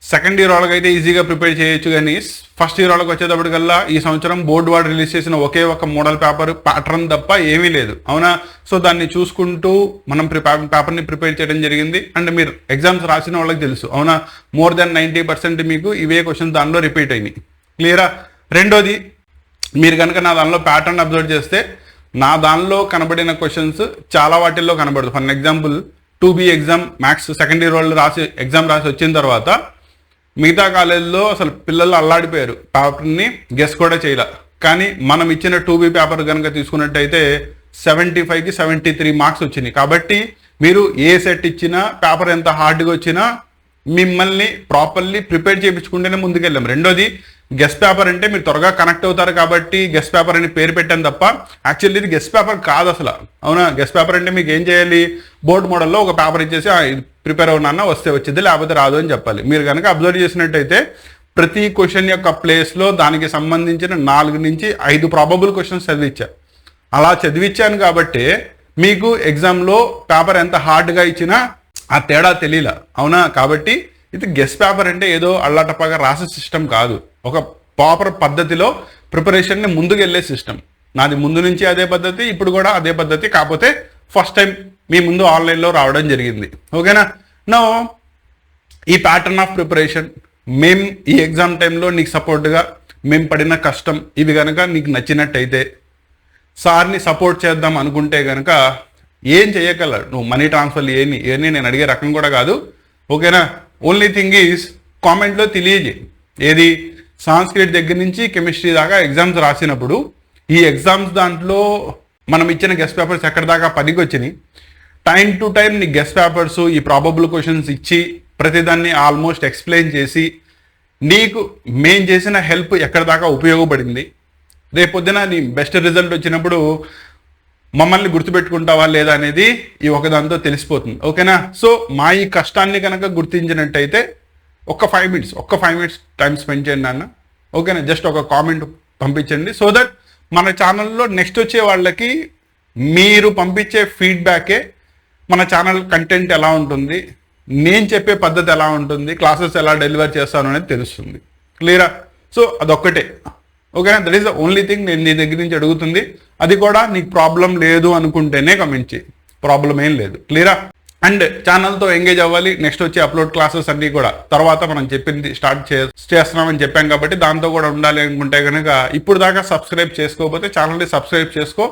సెకండ్ ఇయర్ వాళ్ళకి అయితే ఈజీగా ప్రిపేర్ చేయొచ్చు, కానీ ఫస్ట్ ఇయర్ వాళ్ళకి వచ్చేటప్పటికల్లా ఈ సంవత్సరం బోర్డు వాడు రిలీజ్ చేసిన ఒకే ఒక మోడల్ పేపర్ ప్యాటర్న్ తప్ప ఏమీ లేదు, అవునా? సో దాన్ని చూసుకుంటూ మనం పేపర్ని ప్రిపేర్ చేయడం జరిగింది. అండ్ మీరు ఎగ్జామ్స్ రాసిన వాళ్ళకి తెలుసు, అవునా? మోర్ దెన్ 90% మీకు ఇవే క్వశ్చన్స్ దానిలో రిపీట్ అయినాయి. క్లియరా? రెండోది, మీరు కనుక నా దానిలో ప్యాటర్న్ అబ్జర్వ్ చేస్తే నా దానిలో కనబడిన క్వశ్చన్స్ చాలా వాటిల్లో కనబడదు. For example 2B exam maths second year వాళ్ళు ఎగ్జామ్ రాసి వచ్చిన తర్వాత మిగతా కాలేజీలో అసలు పిల్లలు అల్లాడిపోయారు, పేపర్ని గెస్ కూడా చేయలే. కానీ మనం ఇచ్చిన 2B పేపర్ కనుక తీసుకున్నట్టయితే 75కి 73 మార్క్స్ వచ్చినాయి. కాబట్టి మీరు ఏ సెట్ ఇచ్చినా పేపర్ ఎంత హార్డ్గా వచ్చినా మిమ్మల్ని ప్రాపర్లీ ప్రిపేర్ చేయించుకుంటేనే ముందుకెళ్ళాం. రెండోది, గెస్ట్ పేపర్ అంటే మీరు త్వరగా కనెక్ట్ అవుతారు కాబట్టి గెస్ట్ పేపర్ అని పేరు పెట్టాను తప్ప యాక్చువల్లీ ఇది గెస్ట్ పేపర్ కాదు అసలు, అవునా? గెస్ట్ పేపర్ అంటే మీకు ఏం చేయాలి, బోర్డు మోడల్లో ఒక పేపర్ ఇచ్చేసి ప్రిపేర్ అవునా, వస్తే వచ్చింది లేకపోతే రాదు అని చెప్పాలి. మీరు కనుక అబ్జర్వ్ చేసినట్టయితే ప్రతి క్వశ్చన్ యొక్క ప్లేస్లో దానికి సంబంధించిన 4 నుంచి 5 ప్రాబబుల్ క్వశ్చన్స్ చదివించారు. అలా చదివించాను కాబట్టి మీకు ఎగ్జామ్లో పేపర్ ఎంత హార్డ్గా ఇచ్చినా ఆ తేడా తెలియలా, అవునా? కాబట్టి ఇది గెస్ట్ పేపర్ అంటే ఏదో అల్లాటప్పగా రాసే సిస్టమ్ కాదు, ఒక ప్రాపర్ పద్ధతిలో ప్రిపరేషన్ని ముందుకు వెళ్ళే సిస్టమ్. నాది ముందు నుంచి అదే పద్ధతి, ఇప్పుడు కూడా అదే పద్ధతి, కాకపోతే ఫస్ట్ టైం మీ ముందు ఆన్లైన్లో రావడం జరిగింది, ఓకేనా? నో ఈ ప్యాటర్న్ ఆఫ్ ప్రిపరేషన్ మేము ఈ ఎగ్జామ్ టైంలో నీకు సపోర్ట్గా మేము పడిన కష్టం ఇవి కనుక నీకు నచ్చినట్టయితే, సార్ని సపోర్ట్ చేద్దాం అనుకుంటే కనుక ఏం చేయగలరు నువ్వు? మనీ ట్రాన్స్ఫర్లు ఇవన్నీ నేను అడిగే రకం కూడా కాదు, ఓకేనా? ఓన్లీ థింగ్ ఈజ్ కామెంట్లో తెలియజేయి. ఏది, సాంస్క్రిట్ దగ్గర నుంచి కెమిస్ట్రీ దాకా ఎగ్జామ్స్ రాసినప్పుడు ఈ ఎగ్జామ్స్ దాంట్లో మనం ఇచ్చిన గెస్ట్ పేపర్స్ ఎక్కడి దాకా పనికి వచ్చినాయి, టైం టు టైం నీ గెస్ట్ పేపర్స్ ఈ ప్రాబబుల్ క్వశ్చన్స్ ఇచ్చి ప్రతిదాన్ని ఆల్మోస్ట్ ఎక్స్ప్లెయిన్ చేసి నీకు మేం చేసిన హెల్ప్ ఎక్కడి దాకా ఉపయోగపడింది, రేపొద్దున నీ బెస్ట్ రిజల్ట్ వచ్చినప్పుడు మమ్మల్ని గుర్తుపెట్టుకుంటావా లేదా అనేది ఈ ఒకదాంతో తెలిసిపోతుంది, ఓకేనా? సో మా ఈ కష్టాన్ని కనుక గుర్తించినట్టయితే ఒక్క 5 మినిట్స్ టైం స్పెండ్ చేయండి నాన్న, ఓకేనా? జస్ట్ ఒక కామెంట్ పంపించండి. సో దట్ మన ఛానల్లో నెక్స్ట్ వచ్చే వాళ్ళకి మీరు పంపించే ఫీడ్బ్యాకే మన ఛానల్ కంటెంట్ ఎలా ఉంటుంది, నేను చెప్పే పద్ధతి ఎలా ఉంటుంది, క్లాసెస్ ఎలా డెలివర్ చేస్తాను అనేది తెలుస్తుంది. క్లియరా? సో అదొక్కటే, ఓకేనా? That is the only thing నేను నీ దగ్గర నుంచి అడుగుతుంది. అది కూడా నీకు ప్రాబ్లం లేదు అనుకుంటేనే కమెంట్ చేయి, ప్రాబ్లం ఏం లేదు. క్లియరా? అండ్ ఛానల్తో ఎంగేజ్ అవ్వాలి. నెక్స్ట్ వచ్చే అప్లోడ్ క్లాసెస్ అన్నీ కూడా తర్వాత మనం చెప్పింది స్టార్ట్ చేస్తున్నామని చెప్పాం కాబట్టి దాంతో కూడా ఉండాలి అనుకుంటే కనుక ఇప్పుడు దాకా సబ్స్క్రైబ్ చేసుకోకపోతే ఛానల్ని సబ్స్క్రైబ్ చేసుకో,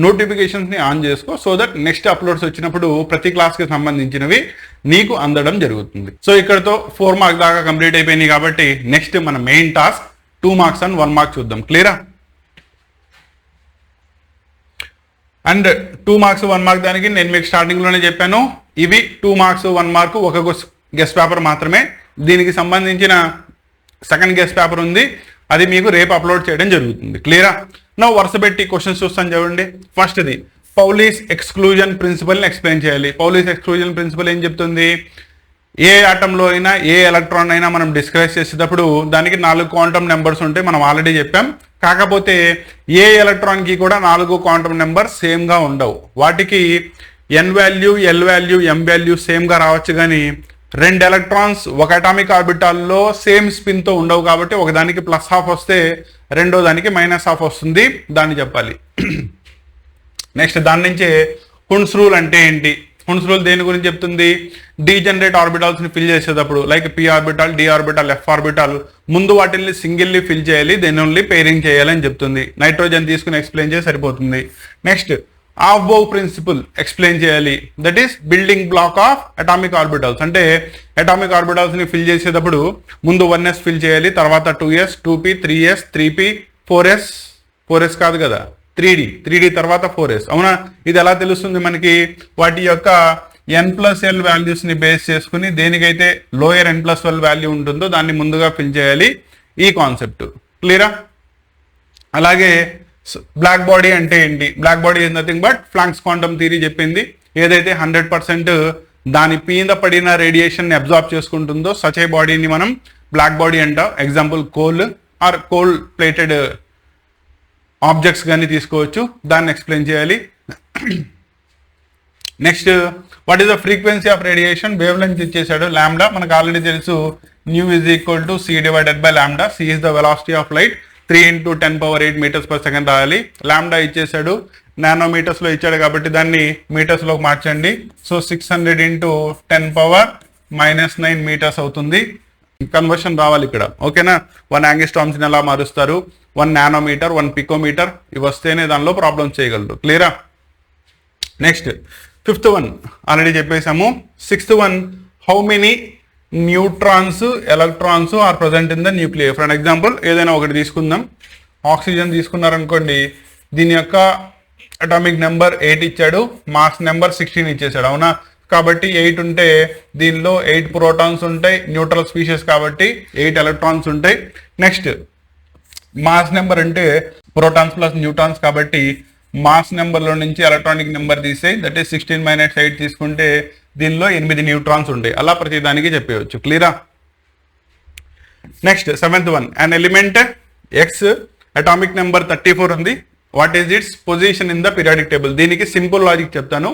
నోటిఫికేషన్స్ని ఆన్ చేసుకో. సో దట్ నెక్స్ట్ అప్లోడ్స్ వచ్చినప్పుడు ప్రతి క్లాస్కి సంబంధించినవి నీకు అందడం జరుగుతుంది. సో ఇక్కడతో 4 మార్క్స్ దాకా కంప్లీట్ అయిపోయినాయి కాబట్టి నెక్స్ట్ మన main task 2 marks and 1 mark చూద్దాం. క్లియరా? అండ్ 2 మార్క్స్ 1 మార్క్ దానికి నేను మీకు స్టార్టింగ్లోనే చెప్పాను, ఇవి 2 మార్క్స్ 1 మార్క్ ఒక గెస్ట్ పేపర్ మాత్రమే. దీనికి సంబంధించిన సెకండ్ గెస్ట్ పేపర్ ఉంది, అది మీకు రేపు అప్లోడ్ చేయడం జరుగుతుంది. క్లియరా? నా వరుస పెట్టి క్వశ్చన్స్ చూస్తాను చూడండి. ఫస్ట్ది పౌలీస్ ఎక్స్క్లూజన్ ప్రిన్సిపల్ని ఎక్స్ప్లెయిన్ చేయాలి. పౌలీస్ ఎక్స్క్లూజన్ ప్రిన్సిపల్ ఏం చెప్తుంది, ఏ ఆటంలో అయినా ఏ ఎలక్ట్రాన్ అయినా మనం డిస్క్రైబ్ చేసేటప్పుడు దానికి 4 క్వాంటమ్ నెంబర్స్ ఉంటాయి, మనం ఆల్రెడీ చెప్పాం. కాకపోతే ఏ ఎలక్ట్రాన్కి కూడా 4 క్వాంటమ్ నెంబర్ సేమ్గా ఉండవు. వాటికి ఎన్ వాల్యూ, ఎల్ వాల్యూ, ఎం వాల్యూ సేమ్గా రావచ్చు, కానీ 2 ఎలక్ట్రాన్స్ ఒక అటామిక్ ఆర్బిటాల్లో సేమ్ స్పిన్తో ఉండవు. కాబట్టి ఒకదానికి +12 వస్తే రెండో దానికి -12 వస్తుంది, దాన్ని చెప్పాలి. నెక్స్ట్ దాని నుంచే హున్స్ రూల్ అంటే ఏంటి? హున్స్ రూల్ దేని గురించి చెప్తుంది? డీజనరేట్ ఆర్బిటాల్స్ని ఫిల్ చేసేటప్పుడు like p orbital, d orbital, f orbital ముందు వాటిని సింగిల్లీ ఫిల్ చేయాలి, దెన్ ఓన్లీ పేరింగ్ చేయాలని చెప్తుంది. నైట్రోజన్ తీసుకుని ఎక్స్ప్లెయిన్ చేసి సరిపోతుంది. Next aufbau principle explain చేయాలి, that is building block of atomic orbitals. అంటే అటామిక్ ఆర్బిటాల్స్ని ఫిల్ చేసేటప్పుడు ముందు 1s ఫిల్ చేయాలి, తర్వాత 2s, 2p, 3s, 3p, 4s కాదు కదా 3d తర్వాత 4s. అవునా? ఇది ఎలా తెలుస్తుంది మనకి? వాటి యొక్క n+l వాల్యూస్ని బేస్ చేసుకుని దేనికైతే లోయర్ n+12 వాల్యూ ఉంటుందో దాన్ని ముందుగా ఫిల్ చేయాలి. ఈ కాన్సెప్ట్ క్లియరా? అలాగే బ్లాక్ బాడీ అంటే ఏంటి? Black body is nothing but Planck's quantum theory చెప్పింది. ఏదైతే 100% దాని మీద పడిన రేడియేషన్ అబ్జార్బ్ చేసుకుంటుందో సచ్ ఏ బాడీని మనం బ్లాక్ బాడీ అంటాం. Example coal or coal plated objects కానీ తీసుకోవచ్చు, దాన్ని ఎక్స్ప్లెయిన్ చేయాలి. Next what is the frequency of radiation? Wave length ఇచ్చేసాడు లాంబ్డా, మనకు ఆల్రెడీ తెలుసు. Nu is equal to C divided by lambda. C is the velocity of light, 3 × 10⁸ metres per second రాయాలి. Lambda ఇచ్చేసాడు, నానోమీటర్స్లో ఇచ్చాడు కాబట్టి దాన్ని మీటర్స్లోకి మార్చండి. సో 600 × 10⁻⁻9 మీటర్స్ అవుతుంది. కన్వర్షన్ రావాలి ఇక్కడ, ఓకేనా? 1 యాంగిస్ట్రామ్స్ని ఎలా మారుస్తారు? 1 నానోమీటర్, 1 పికోమీటర్ ఇవి వస్తేనే దానిలో ప్రాబ్లమ్స్ చేయగలరు. క్లియరా? నెక్స్ట్ 5th వన్ ఆల్రెడీ చెప్పేసాము. 6th one, how many neutrons, electrons are present in the nuclear? For example ఏదైనా ఒకటి తీసుకుందాం. ఆక్సిజన్ తీసుకున్నారనుకోండి, దీని యొక్క అటామిక్ నెంబర్ 8 ఇచ్చాడు, మాస్ నెంబర్ 16 ఇచ్చేసాడు. అవునా? కాబట్టి 8 ఉంటే దీనిలో 8 ప్రోటాన్స్ ఉంటాయి, న్యూట్రల్ స్పీషియస్ కాబట్టి 8 ఎలక్ట్రాన్స్ ఉంటాయి. నెక్స్ట్ మాస్ నెంబర్ అంటే ప్రోటాన్స్ ప్లస్ న్యూట్రాన్స్ కాబట్టి మాస్ నెంబర్లో నుంచి ఎలక్ట్రానిక్ నెంబర్ తీసేయి, దట్ ఈస్ 16 - 8 తీసుకుంటే దీనిలో 8 న్యూట్రాన్స్ ఉంటాయి. అలా ప్రతి దానికి చెప్పవచ్చు. క్లియరా? Next 7th one, an element X atomic number 34 ఉంది. What is its position in the periodic table? దీనికి సింపుల్ లాజిక్ చెప్తాను.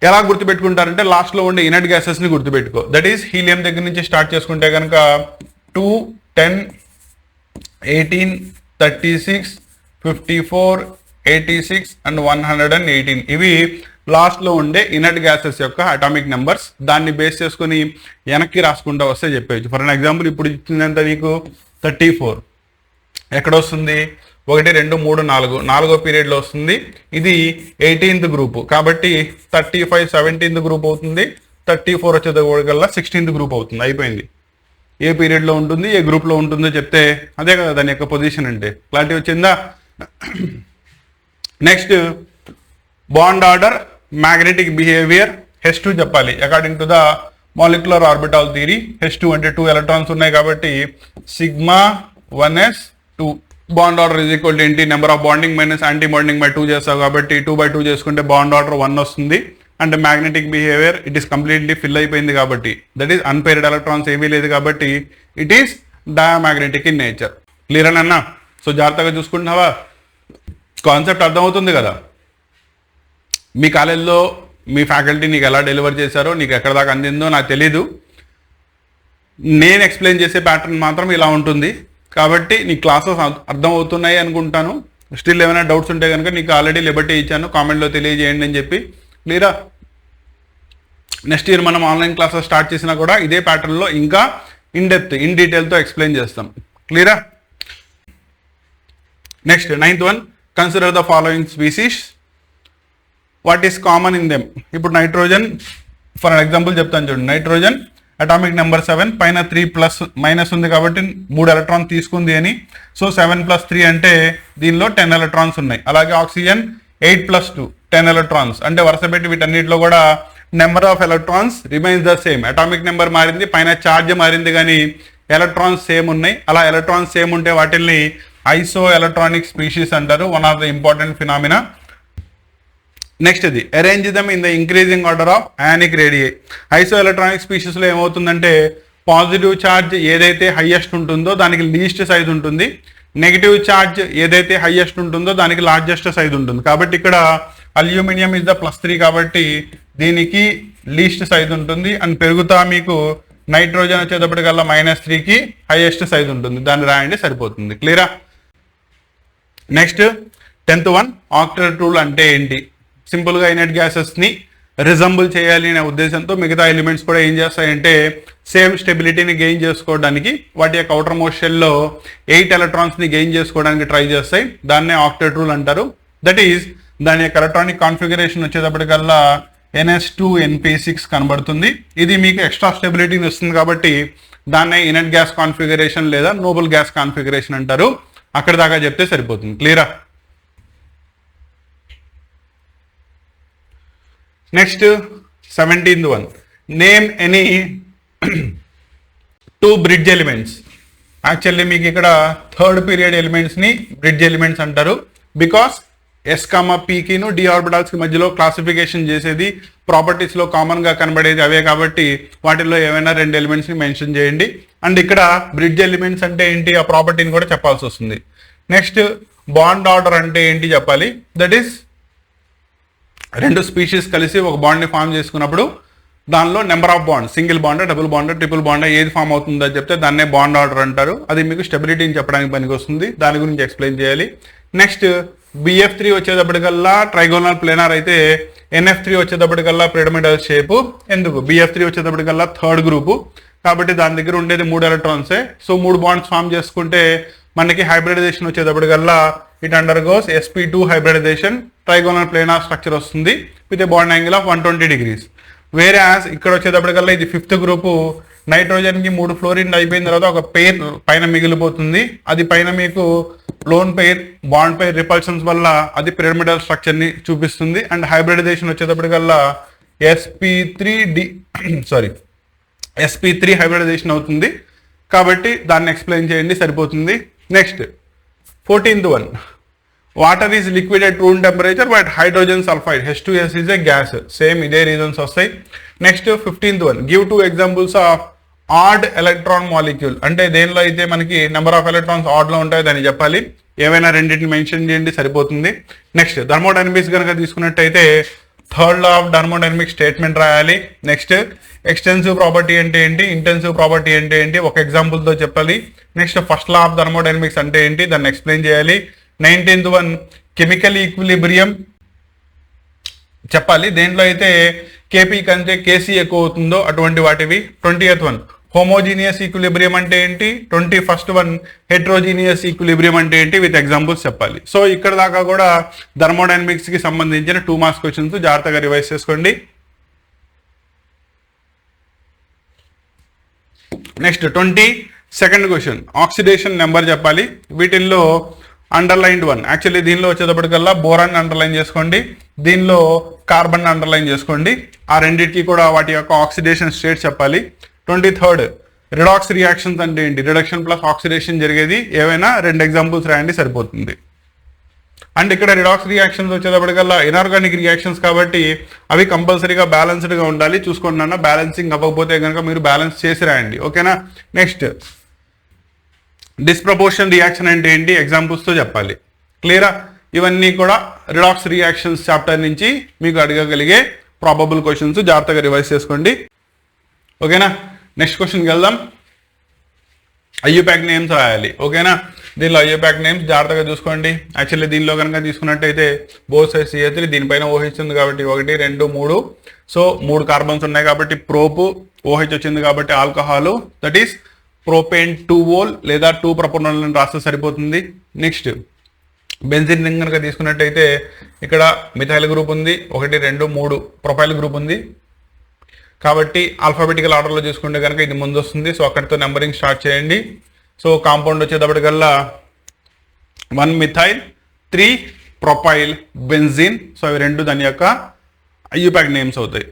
ఎలా గుర్తుపెట్టుకుంటారంటే లాస్ట్లో ఉండే ఇనర్ట్ గ్యాసెస్ని గుర్తుపెట్టుకో. దట్ ఈస్ హీలియం దగ్గర నుంచి స్టార్ట్ చేసుకుంటే కనుక 2, 10, 18, 36, 54, 86 అండ్ 118 ఇవి లాస్ట్లో ఉండే ఇనర్ట్ గ్యాసెస్ యొక్క అటామిక్ నెంబర్స్. దాన్ని బేస్ చేసుకుని వెనక్కి రాసుకుంటూ వస్తే చెప్పేయచ్చు. ఫర్ అన్ ఎగ్జాంపుల్ ఇప్పుడు ఇచ్చిందంత నీకు 34 ఎక్కడ వస్తుంది? 1, 2, 3, 4 4వ పీరియడ్లో వస్తుంది. ఇది 18th గ్రూప్ కాబట్టి 35 17th గ్రూప్ అవుతుంది. 34 వచ్చేదల్లా 16th గ్రూప్ అవుతుంది. అయిపోయింది. ఏ పీరియడ్లో ఉంటుంది, ఏ గ్రూప్లో ఉంటుందో చెప్తే అదే కదా దాని యొక్క పొజిషన్ అంటే. క్లారిటీ వచ్చిందా? Next bond order, magnetic behaviour, H2 చెప్పాలి according to the molecular orbital theory. H2 అంటే 2 ఎలక్ట్రాన్స్ ఉన్నాయి కాబట్టి σ1s2. Bond order is equal to ఏంటి? Number of bonding minus anti bonding by 2 చేస్తావు కాబట్టి 2/2 చేసుకుంటే బాండ్ ఆర్డర్ 1 వస్తుంది. And magnetic behaviour it is completely fill అయిపోయింది కాబట్టి, దట్ ఈస్ అన్పేర్డ్ ఎలక్ట్రాన్స్ ఏమీ లేదు కాబట్టి it is diamagnetic in nature. Clear అన్న? సో జాగ్రత్తగా చూసుకుంటున్నావా? కాన్సెప్ట్ అర్థమవుతుంది కదా? మీ కాలేజ్లో మీ ఫ్యాకల్టీ నీకు ఎలా డెలివర్ చేశారో, నీకు ఎక్కడ దాకా అందిందో నాకు తెలీదు. నేను ఎక్స్ప్లెయిన్ చేసే ప్యాటర్న్ మాత్రం ఇలా ఉంటుంది కాబట్టి నీ క్లాసెస్ అర్థమవుతున్నాయి అనుకుంటాను. స్టిల్ ఏమైనా డౌట్స్ ఉంటే కనుక నీకు ఆల్రెడీ లిబర్టీ ఇచ్చాను, కామెంట్లో తెలియజేయండి అని చెప్పి. క్లియరా? నెక్స్ట్ ఇయర్ మనం ఆన్లైన్ క్లాసెస్ స్టార్ట్ చేసినా కూడా ఇదే ప్యాటర్న్లో ఇంకా ఇన్ డీటెయిల్తో ఎక్స్ప్లెయిన్ చేస్తాం. క్లియరా? Next 9th one, consider the following species, what is common in them? ఇప్పుడు నైట్రోజన్ ఫర్ ఎగ్జాంపుల్ చెప్తాను చూడండి. నైట్రోజన్ అటామిక్ నెంబర్ 7, పైన 3+ ఉంది కాబట్టి 3 ఎలక్ట్రాన్ తీసుకుంది అని. సో 7+3 అంటే దీనిలో 10 ఎలక్ట్రాన్స్ ఉన్నాయి. అలాగే ఆక్సిజన్ 8+2 10 ఎలక్ట్రాన్స్. అంటే వరుస పెట్టి వీటన్నిటిలో కూడా number of electrons remains the same. Atomic number మారింది, పైన ఛార్జ్ మారింది, కానీ ఎలక్ట్రాన్స్ సేమ్ ఉన్నాయి. అలా ఎలక్ట్రాన్స్ సేమ్ ఉంటే వాటిల్ని ఐసో ఎలక్ట్రానిక్ స్పీషీస్ అంటారు. One of the important phenomena. Next ఇది arrange them in the increasing order of ionic radii. Isoelectronic స్పీషీస్లో ఏమవుతుందంటే పాజిటివ్ ఛార్జ్ ఏదైతే హైయెస్ట్ ఉంటుందో దానికి లీస్ట్ సైజ్ ఉంటుంది, నెగిటివ్ ఛార్జ్ ఏదైతే హైయెస్ట్ ఉంటుందో దానికి లార్జెస్ట్ సైజ్ ఉంటుంది. కాబట్టి ఇక్కడ అల్యూమినియం ఇస్ ద +3 కాబట్టి దీనికి లీస్ట్ సైజ్ ఉంటుంది. అండ్ పెరుగుతా మీకు నైట్రోజన్ వచ్చేటప్పటికల్లా -3కి హైయెస్ట్ సైజ్ ఉంటుంది. దాన్ని రాయండి సరిపోతుంది. క్లియరా? Next 10th one, octet rule అంటే ఏంటి? సింపుల్గా ఇనర్ట్ గ్యాసెస్ని రిజంబుల్ చేయాలి అనే ఉద్దేశంతో మిగతా ఎలిమెంట్స్ కూడా ఏం చేస్తాయంటే సేమ్ స్టెబిలిటీని గెయిన్ చేసుకోవడానికి వాటి యొక్క అవుటర్ మోస్ట్ షెల్లో 8 ఎలక్ట్రాన్స్ని గెయిన్ చేసుకోవడానికి ట్రై చేస్తాయి. దాన్నే ఆక్టేట్ రూల్ అంటారు. దట్ ఈస్ దాని యొక్క ఎలక్ట్రానిక్ కాన్ఫిగరేషన్ వచ్చేటప్పటికల్లా NS2NP6 కనబడుతుంది. ఇది మీకు ఎక్స్ట్రా స్టెబిలిటీని వస్తుంది కాబట్టి దాన్నే ఇనర్ట్ గ్యాస్ కాన్ఫిగరేషన్ లేదా నోబుల్ గ్యాస్ కాన్ఫిగరేషన్ అంటారు. అక్కడ దాకా చెప్తే సరిపోతుంది. క్లియరా? Next 17th one, name any 2 bridge elements. Actually మీకు ఇక్కడ థర్డ్ పీరియడ్ ఎలిమెంట్స్ని బ్రిడ్జ్ ఎలిమెంట్స్ అంటారు. బికాస్ S,P-కిను డి ఆర్బిటాల్స్కి మధ్యలో క్లాసిఫికేషన్ చేసేది ప్రాపర్టీస్లో కామన్గా కనబడేది అవే కాబట్టి వాటిల్లో ఏమైనా 2 ఎలిమెంట్స్ని మెన్షన్ చేయండి. అండ్ ఇక్కడ బ్రిడ్జ్ ఎలిమెంట్స్ అంటే ఏంటి ఆ ప్రాపర్టీని కూడా చెప్పాల్సి వస్తుంది. నెక్స్ట్ బాండ్ ఆర్డర్ అంటే ఏంటి చెప్పాలి. దట్ ఈస్ 2 స్పీషీస్ కలిసి ఒక బాండ్ని ఫామ్ చేసుకున్నప్పుడు దానిలో number of bond, single bond, double bond, triple bond ఏది ఫామ్ అవుతుందో చెప్తే దాన్నే బాండ్ ఆర్డర్ అంటారు. అది మీకు స్టెబిలిటీని చెప్పడానికి పనికి వస్తుంది. దాని గురించి ఎక్స్ప్లెయిన్ చేయాలి. నెక్స్ట్ BF3 వచ్చేటప్పటికల్లా ట్రైగోనల్ ప్లేనార్ అయితే NF3 వచ్చేటప్పటికల్లా పిరమిడల్ షేపు. ఎందుకు? BF3 వచ్చేటప్పటికల్లా థర్డ్ గ్రూపు కాబట్టి దాని దగ్గర ఉండేది 3 ఎలక్ట్రాన్సే. సో 3 బాండ్స్ ఫామ్ చేసుకుంటే మనకి హైబ్రిడైజేషన్ వచ్చేటప్పటికల్లా it undergoes sp2 hybridisation, trigonal planar structure వస్తుంది with a bond angle of 120 degrees. వేరే ఇక్కడ వచ్చేటప్పటికల్లా ఇది 5th గ్రూపు. నైట్రోజన్కి 3 ఫ్లోరిన్ అయిపోయిన తర్వాత ఒక పెయిర్ పైన మిగిలిపోతుంది. అది పైన మీకు loan pair, bond pair repulsions వల్ల అది పిరమిడల్ స్ట్రక్చర్ని చూపిస్తుంది. అండ్ హైబ్రిడైజేషన్ వచ్చేటప్పటికల్లా sp3 హైబ్రిడైజేషన్ అవుతుంది. కాబట్టి దాన్ని ఎక్స్ప్లెయిన్ చేయండి సరిపోతుంది. Next 14th one, water is liquid at room temperature but hydrogen sulphide H2S is a gas. Same ఇదే రీజన్స్ వస్తాయి. Next 15th one, give 2 examples of odd electron molecule. అంటే దేనిలో అయితే మనకి నెంబర్ ఆఫ్ ఎలక్ట్రాన్స్ ఆడ్లో ఉంటాయో దాన్ని చెప్పాలి. ఏవైనా రెండింటిని మెన్షన్ చేయండి సరిపోతుంది. నెక్స్ట్ థర్మోడైనమిక్స్ కనుక తీసుకున్నట్టయితే third law of thermodynamics statement రాయాలి. నెక్స్ట్ ఎక్స్టెన్సివ్ ప్రాపర్టీ అంటే ఏంటి, ఇంటెన్సివ్ ప్రాపర్టీ అంటే ఏంటి ఒక ఎగ్జాంపుల్తో చెప్పాలి. Next first law of thermodynamics అంటే ఏంటి దాన్ని ఎక్స్ప్లెయిన్ చేయాలి. 19th వన్, కెమికల్ ఈక్విలిబ్రియం చెప్పాలి. దేంట్లో అయితే KP కంటే KC ఎక్కువ అవుతుందో అటువంటి వాటివి. 20th వన్, హోమోజీనియస్ ఈక్విలిబ్రియం అంటే ఏంటి. 21st వన్, హెట్రోజీనియస్ ఈక్విలిబ్రియం అంటే ఏంటి విత్ ఎగ్జాంపుల్స్ చెప్పాలి. సో ఇక్కడ దాకా కూడా థర్మోడైనమిక్స్కి సంబంధించిన 2 మార్క్స్ క్వశ్చన్స్ జాగ్రత్తగా రివైజ్ చేసుకోండి. Next 22nd question, oxidation number చెప్పాలి. వీటిల్లో అండర్లైన్డ్ వన్, యాక్చువల్లీ దీనిలో వచ్చేటప్పటికల్లా బోరాన్ అండర్లైన్ చేసుకోండి, దీనిలో కార్బన్ అండర్లైన్ చేసుకోండి. ఆ రెండింటికి కూడా వాటి యొక్క ఆక్సిడేషన్ స్టేట్ చెప్పాలి. 23rd, రిడాక్స్ రియాక్షన్స్ అంటే ఏంటి, రిడక్షన్ ప్లస్ ఆక్సిడేషన్ జరిగేది ఏవైనా 2 ఎగ్జాంపుల్స్ రాయండి సరిపోతుంది. అండ్ ఇక్కడ రిడాక్స్ రియాక్షన్స్ వచ్చేటప్పటికల్లా ఇనార్గానిక్ రియాక్షన్స్ కాబట్టి అవి కంపల్సరీగా బ్యాలెన్స్డ్గా ఉండాలి. చూసుకోండి అన్న, బ్యాలెన్సింగ్ అవ్వకపోతే కనుక మీరు బ్యాలెన్స్ చేసి రాయండి. ఓకేనా? నెక్స్ట్ డిస్ప్రపోర్షన్ రియాక్షన్ అంటే ఏంటి ఎగ్జాంపుల్స్తో చెప్పాలి. క్లియరా? ఇవన్నీ కూడా రిడాక్స్ రియాక్షన్స్ చాప్టర్ నుంచి మీకు అడగగలిగే ప్రాబబుల్ క్వశ్చన్స్. జాగ్రత్తగా రివైజ్ చేసుకోండి. ఓకేనా? నెక్స్ట్ క్వశ్చన్కి వెళ్దాం. IUPAC నేమ్స్ రాయాలి. ఓకేనా? దీనిలో IUPAC నేమ్స్ జాగ్రత్తగా చూసుకోండి. యాక్చువల్లీ దీనిలో కనుక తీసుకున్నట్టయితే బోత్ సైడ్స్ CH3, దీనిపైన OH ఉంది కాబట్టి 1 2 3. సో 3 కార్బన్స్ ఉన్నాయి కాబట్టి ప్రోపు, OH వచ్చింది కాబట్టి alcohol, that is propane 2-ol లేదా 2 ప్రొపనోల్ అని రాస్తే సరిపోతుంది. నెక్స్ట్ బెంజిన్ రింగ్ కనుక తీసుకున్నట్టయితే ఇక్కడ మిథైల్ గ్రూప్ ఉంది, 1 2 3 ప్రొపైల్ గ్రూప్ ఉంది కాబట్టి ఆల్ఫాబెటికల్ ఆర్డర్లో చూసుకుంటే కనుక ఇది ముందు వస్తుంది. సో అక్కడితో నెంబరింగ్ స్టార్ట్ చేయండి. సో కాంపౌండ్ వచ్చేటప్పటికల్లా 1 మిథైల్ 3 ప్రొపైల్ బెంజిన్. సో అవి 2 దాని యొక్క IUPAC నేమ్స్ అవుతాయి.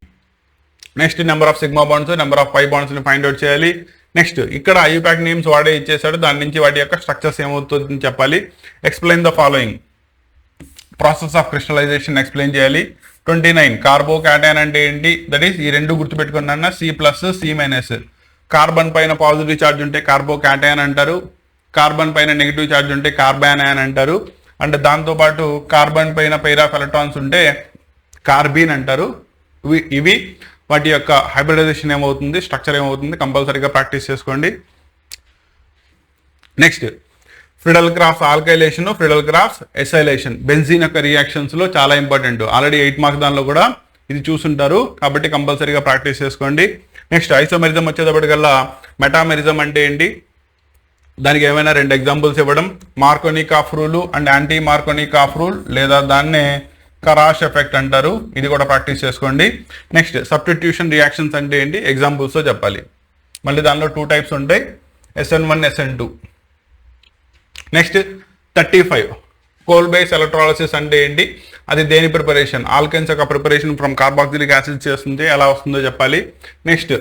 Next number of sigma bonds, number of pi బాండ్స్ని ఫైండ్ అవుట్ చేయాలి. నెక్స్ట్ ఇక్కడ IUPAC నేమ్స్ వాడే ఇచ్చేసాడు, దాని నుంచి వాటి యొక్క స్ట్రక్చర్స్ ఏమవుతుందని చెప్పాలి. Explain the following, process of crystallisation explain చేయాలి. 29 కార్బో క్యాటయాన్ అంటే ఏంటి, దట్ ఈస్ ఈ రెండు గుర్తుపెట్టుకున్నా C+C-. కార్బన్ పైన పాజిటివ్ ఛార్జ్ ఉంటే కార్బో క్యాటయాన్ అంటారు, కార్బన్ పైన నెగిటివ్ ఛార్జ్ ఉంటే కార్బానయాన్ అంటారు, అండ్ దాంతోపాటు కార్బన్ పైన పెయిర్ ఆఫ్ ఎలక్ట్రాన్స్ ఉంటే కార్బీన్ అంటారు. ఇవి వాటి యొక్క హైబ్రిడైజేషన్ ఏమవుతుంది, స్ట్రక్చర్ ఏమవుతుంది, కంపల్సరీగా ప్రాక్టీస్ చేసుకోండి. Next Friedel crafts alkylation, Friedel crafts acylation, benzene యొక్క రియాక్షన్స్ లో చాలా ఇంపార్టెంట్. ఆల్రెడీ 8 మార్క్స్ దానిలో కూడా ఇది చూసుంటారు కాబట్టి కంపల్సరీగా ప్రాక్టీస్ చేసుకోండి. నెక్స్ట్ ఐసోమెరిజం వచ్చేటప్పటికల్లా మెటామెరిజం అంటే ఏంటి, దానికి ఏమైనా 2 ఎగ్జాంపుల్స్ ఇవ్వడం, మార్కోనికాఫ్ రూల్ అండ్ యాంటీ మార్కోనికాఫ్ రూల్, లేదా దాన్నే కరాష్ ఎఫెక్ట్ అంటారు. ఇది కూడా ప్రాక్టీస్ చేసుకోండి. నెక్స్ట్ సబ్స్టిట్యూషన్ రియాక్షన్స్ అంటే ఏంటి, ఎగ్జాంపుల్స్తో చెప్పాలి. మళ్ళీ దానిలో 2 టైప్స్ ఉంటాయి, SN1 SN2. Next 35 coal base electrolysis అంటే ఏంటి, అది దేని ప్రిపరేషన్, ఆల్కెన్స్ యొక్క ప్రిపరేషన్ ఫ్రమ్ కార్బాక్సిలిక్ యాసిడ్ చేస్తుంది, ఎలా వస్తుందో చెప్పాలి. Next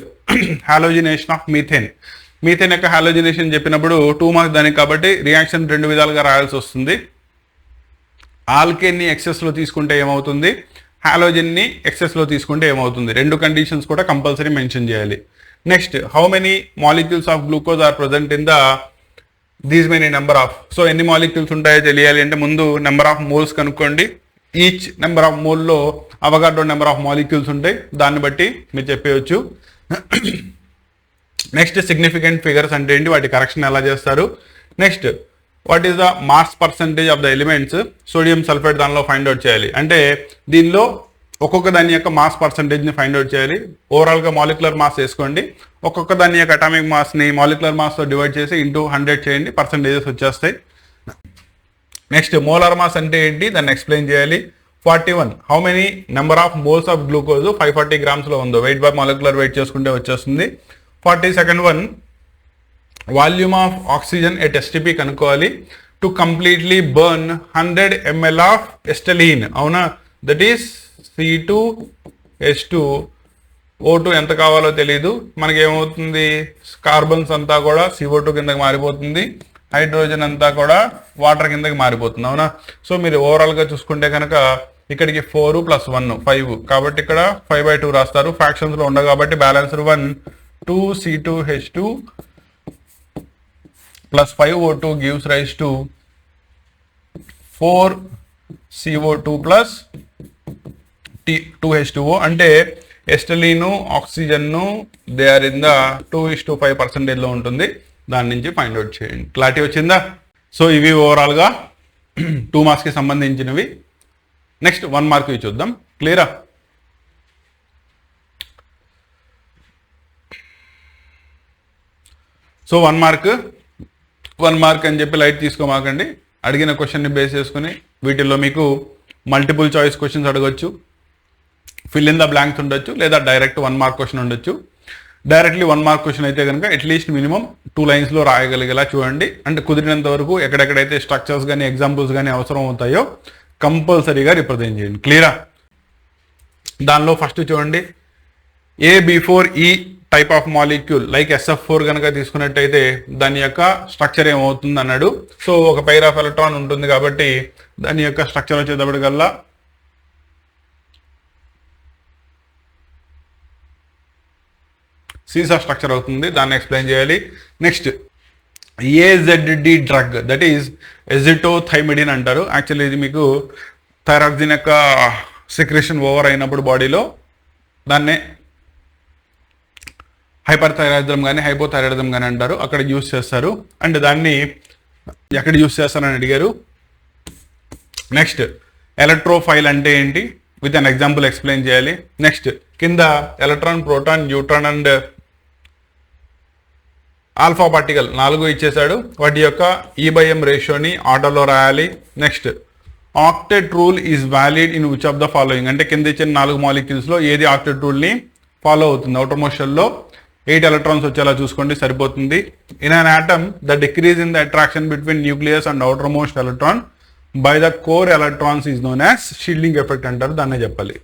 halogenation of methane, methane యొక్క హాలోజినేషన్ చెప్పినప్పుడు 2 మార్క్స్ దానికి కాబట్టి రియాక్షన్ 2 విధాలుగా రాయాల్సి వస్తుంది. ఆల్కేన్ని ఎక్సెస్లో తీసుకుంటే ఏమవుతుంది, హాలోజన్ని ఎక్సెస్లో తీసుకుంటే ఏమవుతుంది, 2 కండిషన్స్ కూడా కంపల్సరీ మెన్షన్ చేయాలి. Next how many molecules of glucose are present in the these many number of. So ఎన్ని మాలిక్యూల్స్ ఉంటాయో తెలియాలి అంటే ముందు నెంబర్ ఆఫ్ మోల్స్ కనుక్కోండి. ఈచ్ నెంబర్ ఆఫ్ మోల్లో అవగాడ్రో నెంబర్ ఆఫ్ మాలిక్యూల్స్ ఉంటాయి, దాన్ని బట్టి మీరు చెప్పేయచ్చు. నెక్స్ట్ సిగ్నిఫికెంట్ ఫిగర్స్ అంటే ఏంటి, వాటి కరెక్షన్ ఎలా చేస్తారు. Next what is the mass percentage of the elements, sodium sulphate దానిలో ఫైండ్ అవుట్ చేయాలి. అంటే దీనిలో ఒక్కొక్క దాని యొక్క మాస్ పర్సంటేజ్ని ఫైండ్ అవుట్ చేయాలి. ఓవరాల్గా మాలిక్యులర్ మాస్ వేసుకోండి, ఒక్కొక్క దాని యొక్క అటామిక్ మాస్ని మాలిక్యులర్ మాస్తో డివైడ్ చేసి ఇంటూ 100 చేయండి, పర్సంటేజెస్ వచ్చేస్తాయి. నెక్స్ట్ మోలార్ మాస్ అంటే ఏంటి, దాన్ని ఎక్స్ప్లెయిన్ చేయాలి. 41 how many number of moles of glucose 540 గ్రామ్స్లో ఉందో, వెయిట్ బై మాలిక్యులర్ వెయిట్ చేసుకుంటే వచ్చేస్తుంది. 42nd one volume of oxygen at STP కనుక్కోవాలి. To completely burn 100 ml of acetylene, అవునా, దట్ ఈస్ C2H2 O2 ఎంత కావాలో తెలియదు మనకి. ఏమవుతుంది, కార్బన్స్ అంతా కూడా CO2 కిందకి మారిపోతుంది, హైడ్రోజన్ అంతా కూడా వాటర్ కిందకి మారిపోతుంది, అవునా. సో మీరు ఓవరాల్గా చూసుకుంటే కనుక ఇక్కడికి 4 + 1 5, కాబట్టి ఇక్కడ 5/2 రాస్తారు. ఫ్రాక్షన్స్లో ఉండవు కాబట్టి balanced 1 2C2H2 + 5O2 gives rise to 4CO2 + 2H2O. అంటే ఎస్టలీను ఆక్సిజన్ను దే ఆర్ ఇన్ ద 2:5% ఉంటుంది, దాని నుంచి ఫైండ్ అవుట్ చేయండి. క్లారిటీ వచ్చిందా. సో ఇవి ఓవరాల్గా 2 మార్క్స్కి సంబంధించినవి. నెక్స్ట్ 1 మార్క్ చూద్దాం. క్లియరా. సో 1 మార్క్ అని చెప్పి లైట్ తీసుకోమాకండి. అడిగిన క్వశ్చన్ని బేస్ చేసుకుని వీటిల్లో మీకు మల్టిపుల్ చాయిస్ క్వశ్చన్స్ అడగొచ్చు, ఫిల్ ఇన్ ద బ్లాంక్స్ ఉండొచ్చు, లేదా డైరెక్ట్ 1 మార్క్ క్వశ్చన్ ఉండొచ్చు. డైరెక్ట్లీ 1 మార్క్ క్వశ్చన్ అయితే కనుక అట్లీస్ట్ మినిమం 2 లైన్స్లో రాయగలిగేలా చూడండి. అంటే కుదిరినంత వరకు ఎక్కడెక్కడైతే స్ట్రక్చర్స్ కానీ ఎగ్జాంపుల్స్ కానీ అవసరం అవుతాయో కంపల్సరీగా రిప్రజెంట్ చేయండి. క్లియరా. దానిలో ఫస్ట్ చూడండి, A-B4E type of molecule like SF4 కనుక తీసుకున్నట్టయితే దాని యొక్క స్ట్రక్చర్ ఏమవుతుంది అన్నాడు. సో ఒక పెయిర్ ఆఫ్ ఎలక్ట్రాన్ ఉంటుంది కాబట్టి దాని యొక్క స్ట్రక్చర్ వచ్చేటప్పటికల్లా సీసా స్ట్రక్చర్ అవుతుంది, దాన్ని ఎక్స్ప్లెయిన్ చేయాలి. Next AZD drug, that is azidothymidine అంటారు. యాక్చువల్లీ ఇది మీకు థైరాక్సిన్ యొక్క సెక్రేషన్ ఓవర్ అయినప్పుడు బాడీలో దాన్నే హైపర్ థైరాయిడిజం కానీ హైపోథైరాయిడిజం కానీ అంటారు, అక్కడ యూస్ చేస్తారు. అండ్ దాన్ని ఎక్కడ యూస్ చేస్తారని అడిగారు. నెక్స్ట్ ఎలక్ట్రోఫైల్ అంటే ఏంటి, విత్ అన్ ఎగ్జాంపుల్ ఎక్స్ప్లెయిన్ చేయాలి. నెక్స్ట్ కింద electron, proton, neutron and alpha particle 4 ఇచ్చేసాడు. వాటి యొక్క E/M రేషియోని ఆర్డర్లో రాయాలి. Next octet rule is valid in which of the following, అంటే కింద ఇచ్చిన 4 మాలిక్యూల్స్లో ఏది ఆక్టెట్ రూల్ని ఫాలో అవుతుంది. అవుటర్ మోస్ట్ షెల్లో 8 ఎలక్ట్రాన్స్ వచ్చేలా చూసుకోండి, సరిపోతుంది. In an atom the decrease in the attraction between nucleus and outer most electron by the core electrons is known as shielding effect అంటారు, దాన్నే చెప్పాలి.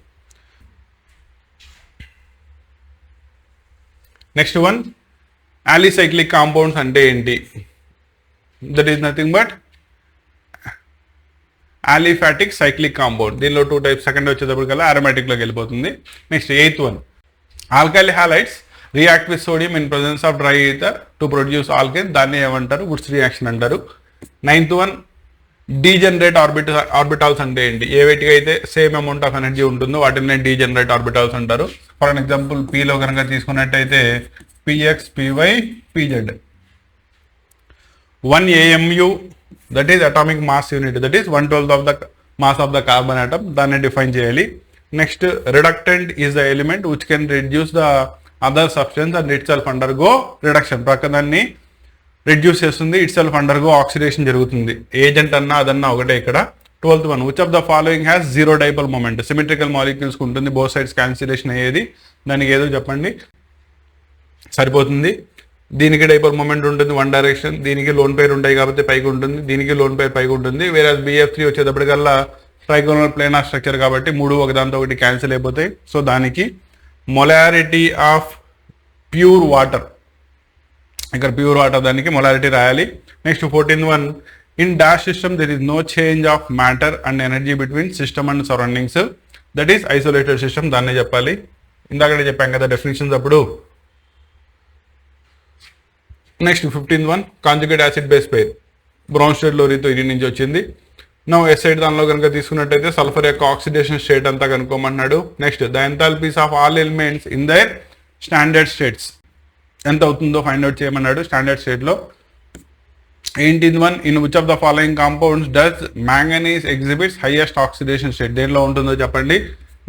నెక్స్ట్ వన్ అలిసైక్లిక్ కాంపౌండ్స్ అంటే ఏంటి, that is nothing but aliphatic cyclic compound. దీనిలో 2 types. Second వచ్చేటప్పటికల్లా అరోమాటిక్లోకి వెళ్ళిపోతుంది. Next 8th one, alkyl halides react with sodium in presence of dry ether to produce alkyne. దాన్ని ఏమంటారు? వుడ్స్ రియాక్షన్ అంటారు. 9th one, degenerate orbitals అంటే ఏంటి? ఏ వేటికి అయితే సేమ్ అమౌంట్ ఆఫ్ ఎనర్జీ ఉంటుందో వాటిని డీజనరేట్ ఆర్బిటాల్స్ అంటారు. ఫర్ అన్ ఎగ్జాంపుల్ పీలో కనుక తీసుకున్నట్టయితే p x, p y, p z. 1 AMU, that is atomic mass unit, that is 1/12 of the mass of the carbon atom. దాన్ని డిఫైన్ చేయాలి. Next reductant is the element which can reduce the other substance and itself undergo reduction. ప్రక్కదాన్ని reduce చేస్తుంది, itself undergo oxidation జరుగుతుంది. Agent అన్నా అదన్నా ఒకటే ఇక్కడ. 12th one, which of the following has zero dipole moment? Symmetrical molecules ఉంటుంది, both sides cancellation అయ్యేది. దానికి ఏదో చెప్పండి సరిపోతుంది. దీనికి డైపోల్ మొమెంట్ ఉంటుంది 1 డైరెక్షన్, దీనికి లోన్ పేర్ ఉంటాయి కాబట్టి పైకి ఉంటుంది, దీనికి లోన్ పేర్ పైకి ఉంటుంది. వేరే BF3 వచ్చేటప్పటికల్లా ట్రైగోనల్ ప్లేనార్ స్ట్రక్చర్ కాబట్టి 3 ఒకదాంతో ఒకటి క్యాన్సిల్ అయిపోతాయి. సో దానికి మొలారిటీ ఆఫ్ ప్యూర్ వాటర్, ఇక్కడ ప్యూర్ వాటర్ దానికి మొలారిటీ రాయాలి. Next 14th one, in dash system there is no change of matter and energy between system and surroundings, that is isolated system. దాన్నే చెప్పాలి. ఇందాక చెప్పాం కదా డెఫినేషన్స్ అప్పుడు. Next 15th one, conjugate acid base pair, Bronsted లోరీతో ఇది నుంచి వచ్చింది. నో ఎస్ సైడ్ దానిలో కనుక తీసుకున్నట్టయితే సల్ఫర్ యొక్క ఆక్సిడేషన్ స్టేట్ అంతా కనుక్కోమన్నాడు. Next the enthalpies of all elements in their standard states ఎంత అవుతుందో ఫైండ్ అవుట్ చేయమన్నాడు స్టాండర్డ్ స్టేట్లో. 18th one, in which of the following compounds does manganese exhibits highest oxidation state? దేనిలో ఉంటుందో చెప్పండి.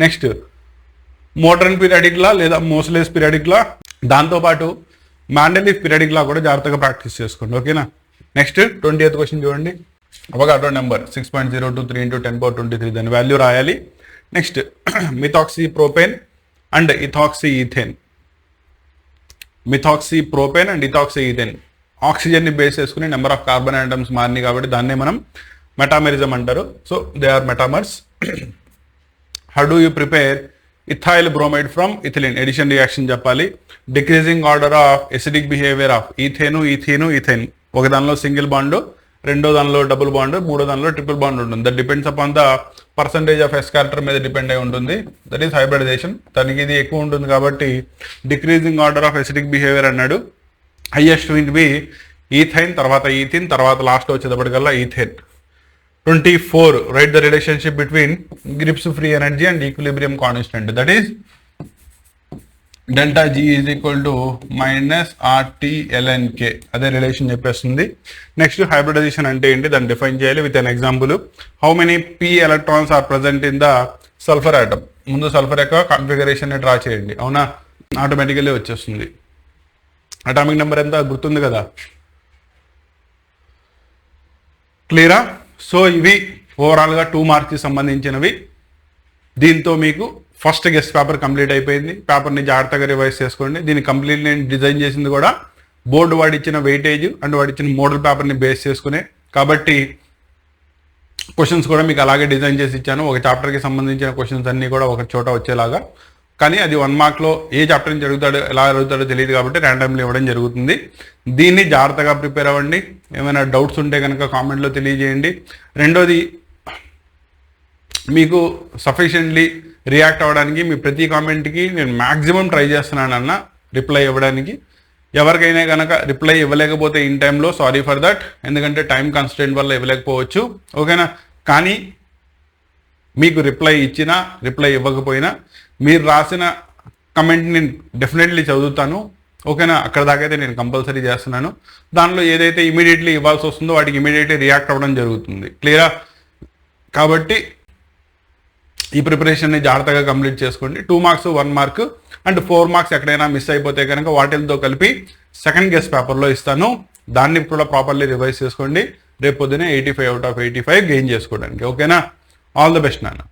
నెక్స్ట్ మోడర్న్ పీరియాడిక్ లా లేదా మోస్లెస్ పీరియాడిక్ లా, దాంతోపాటు మాండెలిఫ్ periodic లా కూడా జాగ్రత్తగా ప్రాక్టీస్ చేసుకోండి. ఓకేనా? నెక్స్ట్ 20th క్వశ్చన్ చూడండి. అవగాడో నెంబర్ 6.023 × 10^23 దాని వాల్యూ రాయాలి. Next methoxy propane and ethoxy ethane. Methoxy propane and ethoxy ethane ఆక్సిజన్ని బేస్ చేసుకుని నెంబర్ ఆఫ్ కార్బన్ ఆటమ్స్ మారినాయి కాబట్టి దాన్నే మనం మెటామెరిజం అంటారు. So they are metamers. How do you prepare ethyl bromide from ethylene? Addition reaction చెప్పాలి. Decreasing order of acidic behaviour of ethane, ethene, ethyne. ఒక దానిలో సింగిల్ బాండ్, రెండో దానిలో డబుల్ బాండ్, మూడో దానిలో ట్రిపుల్ బాండ్ ఉంటుంది. That depends upon the percentage of S character మీద depend అయి ఉంటుంది. That is hybridization. దానికి ఇది ఎక్కువ ఉంటుంది కాబట్టి decreasing order of acidic behaviour అన్నాడు. హైయెస్ట్ విల్ బి ఈథైన్, తర్వాత ఈథిన్, తర్వాత లాస్ట్ వచ్చేటప్పటికల్లా ethane. 24, write the relationship between Gibbs free energy and equilibrium constant, that is delta G is equal to minus RT ln K. అదే relation చెప్పేస్తుంది. Next hybridization అంటే ఏంటి దాన్ని define చేయాలి with an example. How many P electrons are present in the sulphur atom? ముందు sulphur యొక్క configuration draw చేయండి. అవునా? ఆటోమేటికల్లీ వచ్చేస్తుంది. అటామిక్ నెంబర్ ఎంత గుర్తుంది కదా? క్లియరా? సో ఇవి ఓవరాల్గా 2 మార్క్స్కి సంబంధించినవి. దీంతో మీకు ఫస్ట్ గెస్ట్ పేపర్ కంప్లీట్ అయిపోయింది. పేపర్ని జాగ్రత్తగా రివైజ్ చేసుకోండి. దీన్ని కంప్లీట్ నేను డిజైన్ చేసింది కూడా బోర్డు వాడిచ్చిన వెయిటేజ్ అండ్ వాడిచ్చిన మోడల్ పేపర్ని బేస్ చేసుకునే కాబట్టి క్వశ్చన్స్ కూడా మీకు అలాగే డిజైన్ చేసి ఇచ్చాను. ఒక చాప్టర్కి సంబంధించిన క్వశ్చన్స్ అన్నీ కూడా ఒక చోట వచ్చేలాగా. కానీ అది 1 మార్క్లో ఏ చాప్టర్ నుంచి అడుగుతాడో ఎలా అడుగుతాడో తెలియదు కాబట్టి ర్యాండమ్లీ ఇవ్వడం జరుగుతుంది. దీన్ని జాగ్రత్తగా ప్రిపేర్ అవ్వండి. ఏమైనా డౌట్స్ ఉంటే కనుక కామెంట్లో తెలియజేయండి. రెండోది, మీకు సఫిషియెంట్లీ రియాక్ట్ అవ్వడానికి మీ ప్రతి కామెంట్కి నేను మ్యాక్సిమం ట్రై చేస్తున్నానన్న రిప్లై ఇవ్వడానికి. ఎవరికైనా కనుక రిప్లై ఇవ్వలేకపోతే ఇన్ టైంలో సారీ ఫర్ దట్, ఎందుకంటే టైం కన్స్టెంట్ వల్ల ఇవ్వలేకపోవచ్చు. ఓకేనా? కానీ మీకు రిప్లై ఇచ్చినా రిప్లై ఇవ్వకపోయినా మీరు రాసిన కమెంట్ నేను డెఫినెట్లీ చదువుతాను. ఓకేనా? అక్కడ దాకైతే నేను కంపల్సరీ చేస్తున్నాను. దానిలో ఏదైతే ఇమీడియట్లీ ఇవ్వాల్సి వస్తుందో వాటికి ఇమీడియట్లీ రియాక్ట్ అవ్వడం జరుగుతుంది. క్లియరా? కాబట్టి ఈ ప్రిపరేషన్ని జాగ్రత్తగా కంప్లీట్ చేసుకోండి. 2 మార్క్స్ 1 మార్క్ అండ్ 4 మార్క్స్ ఎక్కడైనా మిస్ అయిపోతే కనుక వాటితో కలిపి సెకండ్ గెస్ట్ పేపర్లో ఇస్తాను. దాన్ని కూడా ప్రాపర్లీ రివైజ్ చేసుకోండి. రేపు పొద్దునే 85 out of 85 గెయిన్ చేసుకోవడానికి. ఓకేనా? ఆల్ ద బెస్ట్ నాన్న.